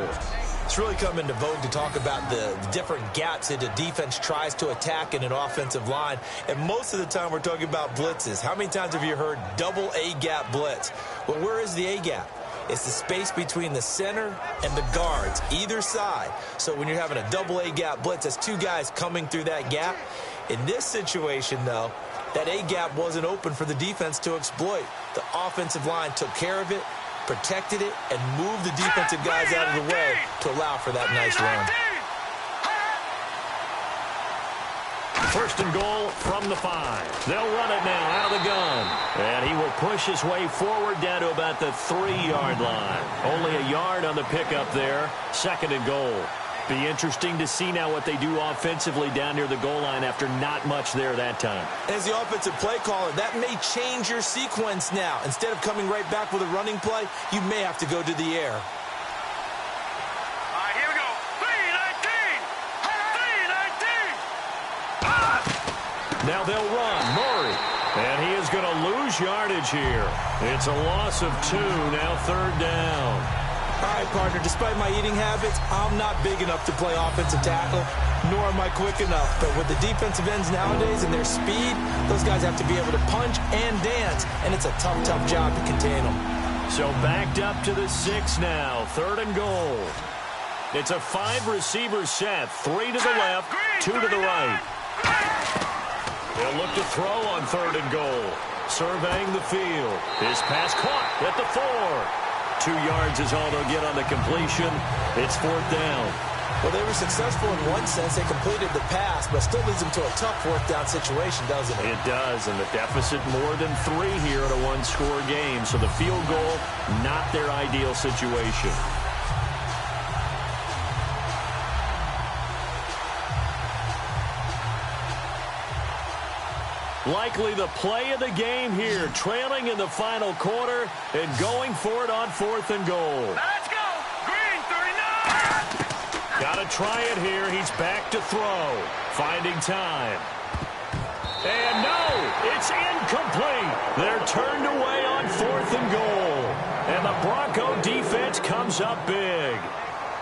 It's really come into vogue to talk about the different gaps that a defense tries to attack in an offensive line. And most of the time we're talking about blitzes. How many times have you heard double A-gap blitz? Well, where is the A-gap? It's the space between the center and the guards, either side. So when you're having a double A-gap blitz, that's two guys coming through that gap. In this situation, though, that A-gap wasn't open for the defense to exploit. The offensive line took care of it, protected it, and moved the defensive guys out of the way to allow for that nice run. 1st and goal from the 5. They'll run it now out of the gun. And he will push his way forward down to about the 3-yard line. Only a yard on the pickup there. 2nd and goal. Be interesting to see now what they do offensively down near the goal line after not much there that time. As the offensive play caller, that may change your sequence now. Instead of coming right back with a running play, you may have to go to the air. Here we go. 3-19. Now they'll run. Murray. And he is going to lose yardage here. It's a loss of 2. Now 3rd down. All right, partner, despite my eating habits, I'm not big enough to play offensive tackle, nor am I quick enough. But with the defensive ends nowadays and their speed, those guys have to be able to punch and dance, and it's a tough, tough job to contain them. So backed up to the 6 now. 3rd and goal. It's a 5-receiver set. 3 to the left, 2 to the right. They'll look to throw on 3rd and goal. Surveying the field. His pass caught at the 4. 2 yards is all they'll get on the completion. It's 4th down. Well, they were successful in one sense. They completed the pass, but still leads them to a tough 4th down situation, doesn't it? It does, and the deficit more than 3 here in a 1-score game. So the field goal, not their ideal situation. Likely the play of the game here, trailing in the final quarter and going for it on 4th and goal. Let's go. Green 39. Got to try it here. He's back to throw. Finding time. And no, it's incomplete. They're turned away on 4th and goal. And the Bronco defense comes up big.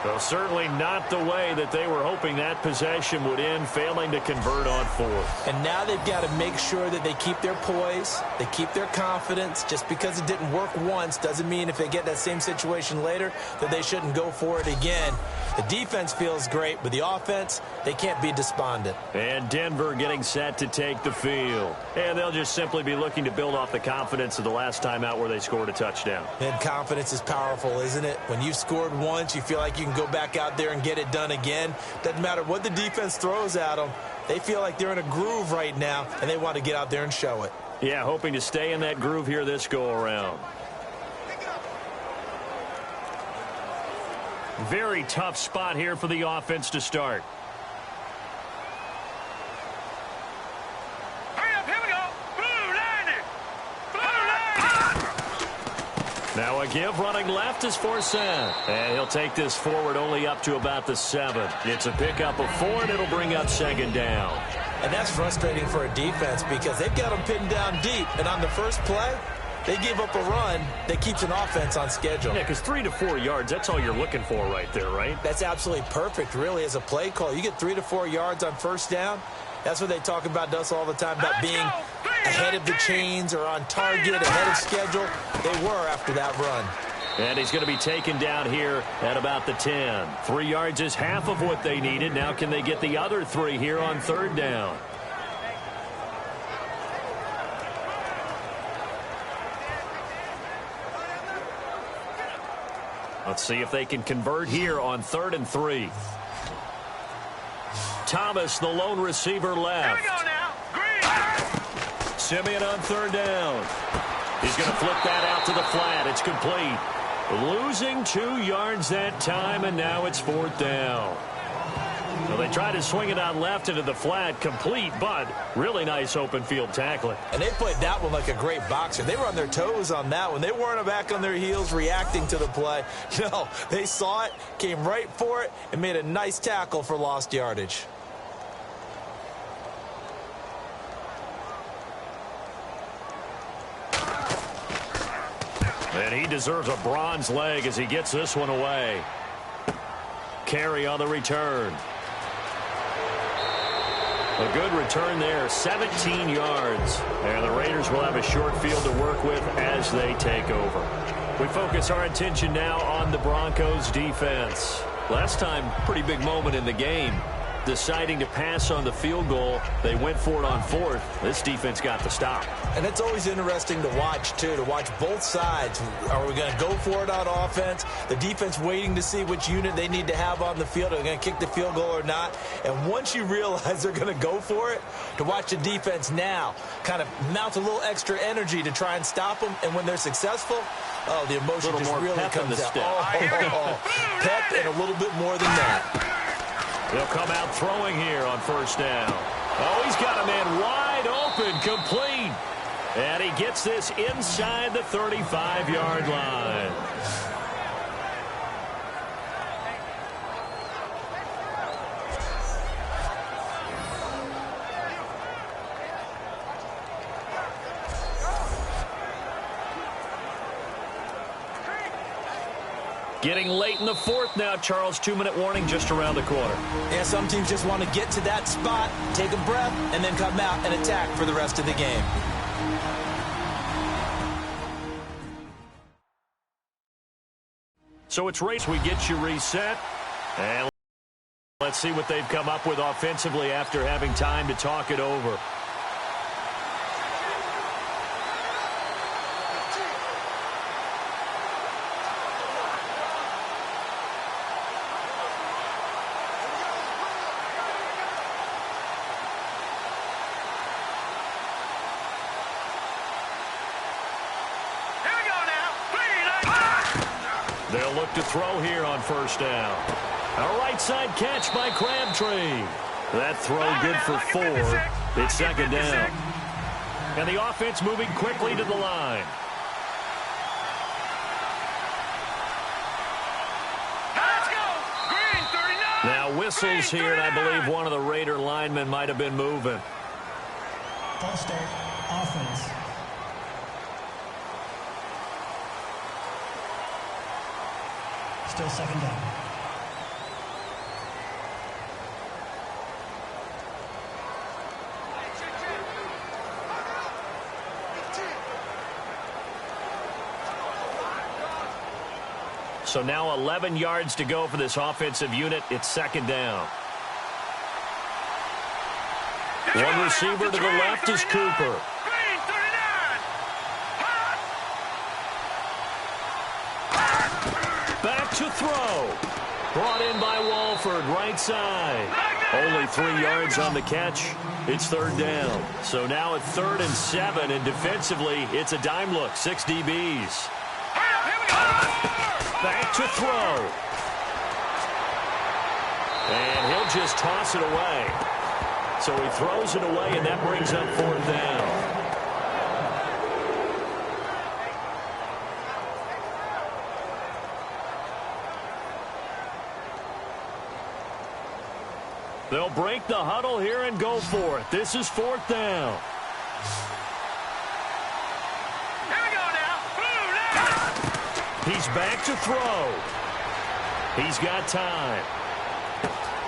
Well, certainly not the way that they were hoping that possession would end, failing to convert on 4th. And now they've got to make sure that they keep their poise, they keep their confidence. Just because it didn't work once doesn't mean if they get that same situation later that they shouldn't go for it again. The defense feels great, but the offense, they can't be despondent. And Denver getting set to take the field. And they'll just simply be looking to build off the confidence of the last time out where they scored a touchdown. And confidence is powerful, isn't it? When you've scored once, you feel like you can go back out there and get it done again. Doesn't matter what the defense throws at them. They feel like they're in a groove right now, and they want to get out there and show it. Yeah, hoping to stay in that groove here this go-around. Very tough spot here for the offense to start. Hurry up, here we go. Blue line it. Blue line. Now a give running left is Forsan. And he'll take this forward only up to about the 7. It's a pickup of 4, and it'll bring up 2nd down. And that's frustrating for a defense because they've got them pinned down deep. And on the first play, they gave up a run that keeps an offense on schedule. Yeah, because 3 to 4 yards, that's all you're looking for right there, right? That's absolutely perfect, really, as a play call. You get 3 to 4 yards on first down. That's what they talk about us all the time, about being ahead of the chains or on target, ahead of schedule. They were after that run. And he's going to be taken down here at about the 10. 3 yards is half of what they needed. Now can they get the other 3 here on 3rd down? Let's see if they can convert here on 3rd and 3. Thomas, the lone receiver, left. Here we go now. Green. Simeon on 3rd down. He's going to flip that out to the flat. It's complete. Losing 2 yards that time, and now it's 4th down. Well, they tried to swing it out left into the flat, complete, but really nice open field tackling. And they played that one like a great boxer. They were on their toes on that one. They weren't back on their heels reacting to the play. No, they saw it, came right for it, and made a nice tackle for lost yardage. And he deserves a bronze leg as he gets this one away. Carry on the return. A good return there, 17 yards. And the Raiders will have a short field to work with as they take over. We focus our attention now on the Broncos defense. Last time, pretty big moment in the game. Deciding to pass on the field goal, they went for it on 4th. This defense got the stop. And it's always interesting to watch, too, to watch both sides. Are we going to go for it on offense? The defense waiting to see which unit they need to have on the field. Are they going to kick the field goal or not? And once you realize they're going to go for it, to watch the defense now kind of mount a little extra energy to try and stop them. And when they're successful, oh, the emotion just really comes out. Pep and a little bit more than that. They'll come out throwing here on 1st down. Oh, he's got a man wide open, complete. And he gets this inside the 35-yard line. Getting late in the 4th now, Charles. 2-minute warning just around the corner. Yeah, some teams just want to get to that spot, take a breath, and then come out and attack for the rest of the game. So it's race. We get you reset. And let's see what they've come up with offensively after having time to talk it over. They'll look to throw here on 1st down. A right side catch by Crabtree. That throw good for 4. It's 2nd down. And the offense moving quickly to the line. Let's go. Green 39. Now whistles here, and I believe one of the Raider linemen might have been moving. False start. Offense. Still second down. So now 11 yards to go for this offensive unit. It's second down. One receiver to the left is Cooper. Green 39. Back to throw. Brought in by Walford, right side. Only 3 yards on the catch. It's third down. So now at 3rd and 7, and defensively, it's a dime look. 6 DBs. Back to throw. And he'll just toss it away. So he throws it away, and that brings up 4th down. They'll break the huddle here and go for it. This is 4th down. Here we go now. Blue line. He's back to throw. He's got time.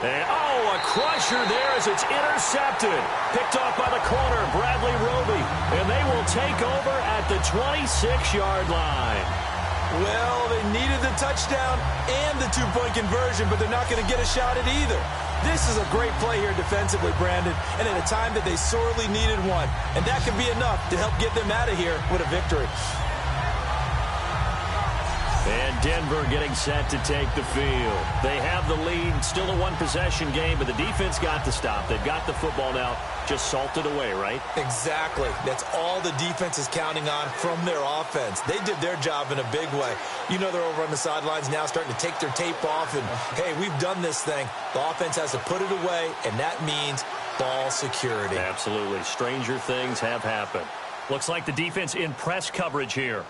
And, oh, a crusher there as it's intercepted. Picked off by the corner, Bradley Roby. And they will take over at the 26-yard line. Well, they needed the touchdown and the 2-point conversion, but they're not going to get a shot at either. This is a great play here defensively, Brandon, and at a time that they sorely needed one. And that could be enough to help get them out of here with a victory. And Denver getting set to take the field. They have the lead, still a one-possession game, but the defense got to stop. They've got the football now, just salted away, right? Exactly. That's all the defense is counting on from their offense. They did their job in a big way. You know they're over on the sidelines now starting to take their tape off, and, hey, we've done this thing. The offense has to put it away, and that means ball security. Absolutely. Stranger things have happened. Looks like the defense in press coverage here.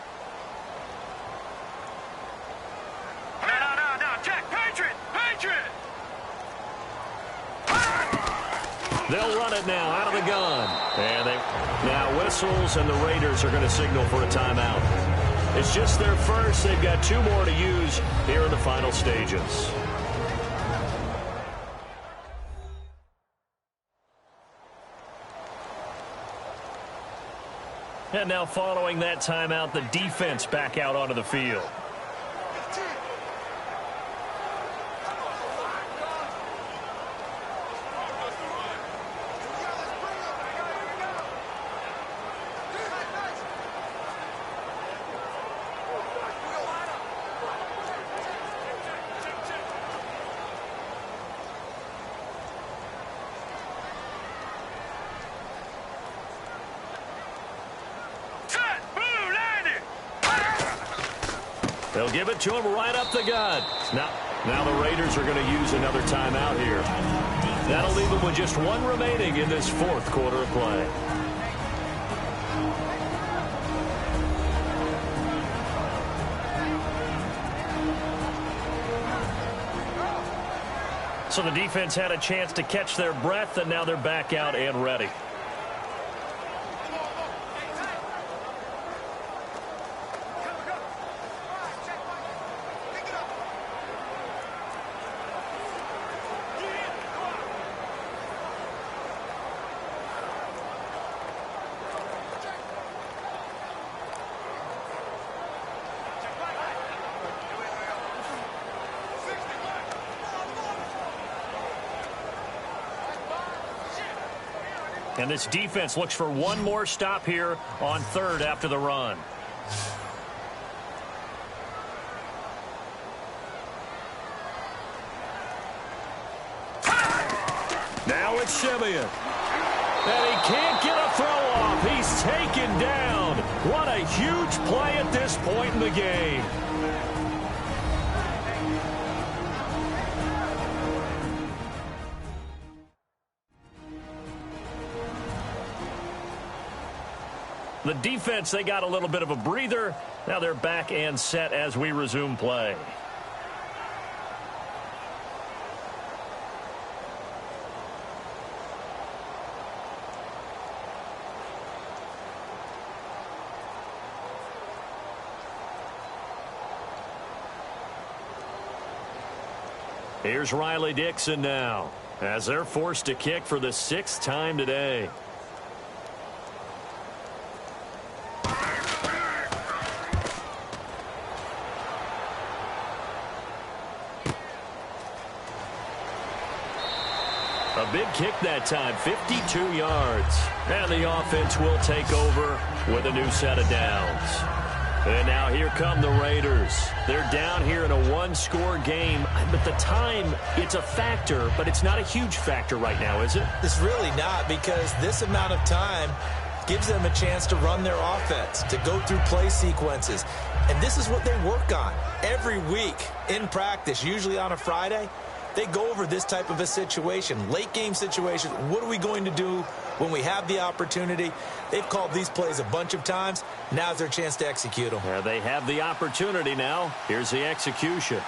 They'll run it now out of the gun. And they now whistles, and the Raiders are going to signal for a timeout. It's just their first. They've got 2 more to use here in the final stages. And now following that timeout, the defense back out onto the field. They'll give it to him right up the gut. Now the Raiders are going to use another timeout here. That'll leave them with just 1 remaining in this 4th quarter of play. So the defense had a chance to catch their breath, and now they're back out and ready. And this defense looks for one more stop here on 3rd after the run. Now it's Simeon. And he can't get a throw off. He's taken down. What a huge play at this point in the game. The defense, they got a little bit of a breather. Now they're back and set as we resume play. Here's Riley Dixon now, as they're forced to kick for the 6th time today. A big kick that time, 52 yards. And the offense will take over with a new set of downs. And now here come the Raiders. They're down here in a one-score game. But the time, it's a factor, but it's not a huge factor right now, is it? It's really not, because this amount of time gives them a chance to run their offense, to go through play sequences. And this is what they work on every week in practice, usually on a Friday. They go over this type of a situation, late game situation. What are we going to do when we have the opportunity? They've called these plays a bunch of times. Now's their chance to execute them. Yeah, they have the opportunity now. Here's the execution.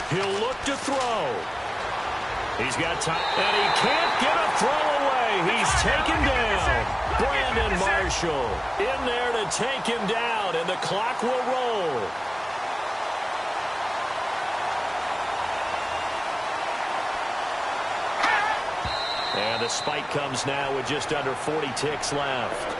He'll look to throw. He's got time, and he can't get a throw away. He's taken down. Brandon Marshall in there to take him down, and the clock will roll. And the spike comes now with just under 40 ticks left.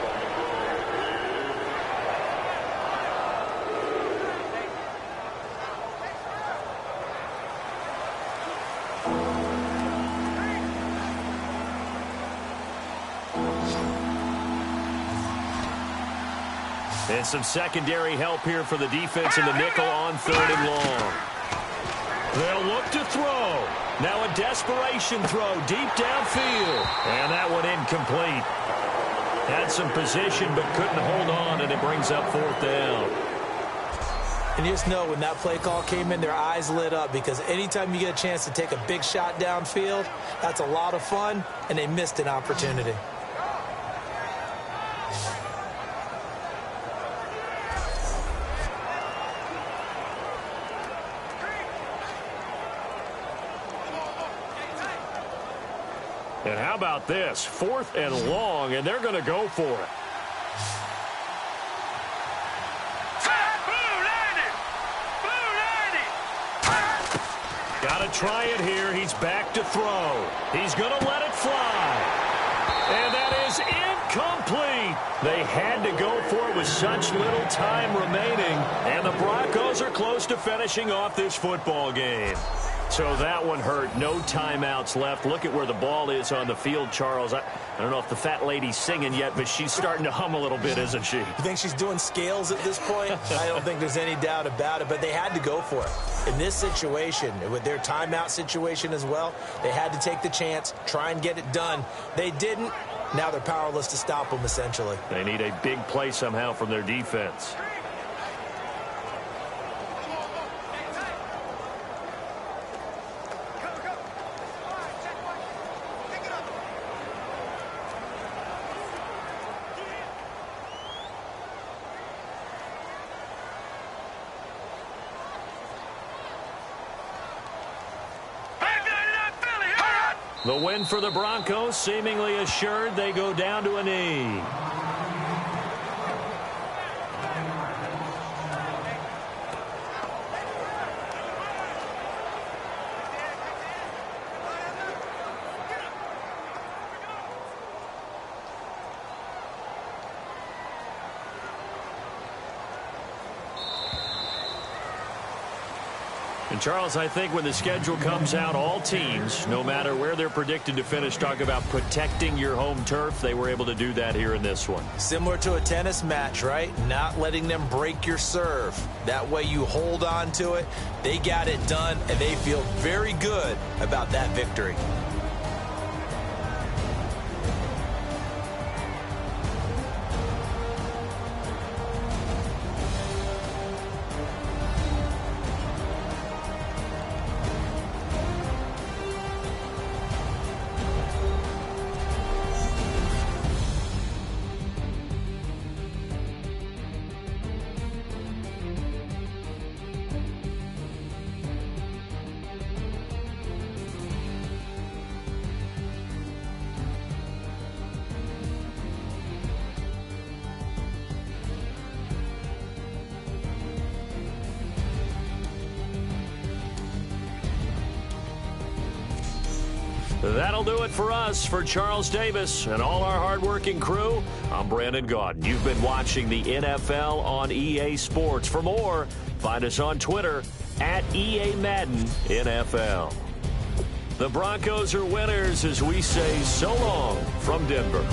And some secondary help here for the defense in the nickel on 3rd and long. They'll look to throw. Now a desperation throw deep downfield. And that one incomplete. Had some position but couldn't hold on, and it brings up 4th down. And you just know when that play call came in, their eyes lit up, because anytime you get a chance to take a big shot downfield, that's a lot of fun, and they missed an opportunity. And how about this? 4th and long, and they're going to go for it. Got to try it here. He's back to throw. He's going to let it fly. And that is incomplete. They had to go for it with such little time remaining. And the Broncos are close to finishing off this football game. So that one hurt. No timeouts left. Look at where the ball is on the field, Charles. I don't know if the fat lady's singing yet, but she's starting to hum a little bit, isn't she? You think she's doing scales at this point? I don't think there's any doubt about it, but they had to go for it. In this situation, with their timeout situation as well, they had to take the chance, try and get it done. They didn't. Now they're powerless to stop them, essentially. They need a big play somehow from their defense. The win for the Broncos, seemingly assured. They go down to a knee. And Charles, I think when the schedule comes out, all teams, no matter where they're predicted to finish, talk about protecting your home turf. They were able to do that here in this one. Similar to a tennis match, right? Not letting them break your serve. That way you hold on to it. They got it done, and they feel very good about that victory. That'll do it for us. For Charles Davis and all our hardworking crew, I'm Brandon Gaudin. You've been watching the NFL on EA Sports. For more, find us on Twitter at EA Madden NFL. The Broncos are winners as we say so long from Denver.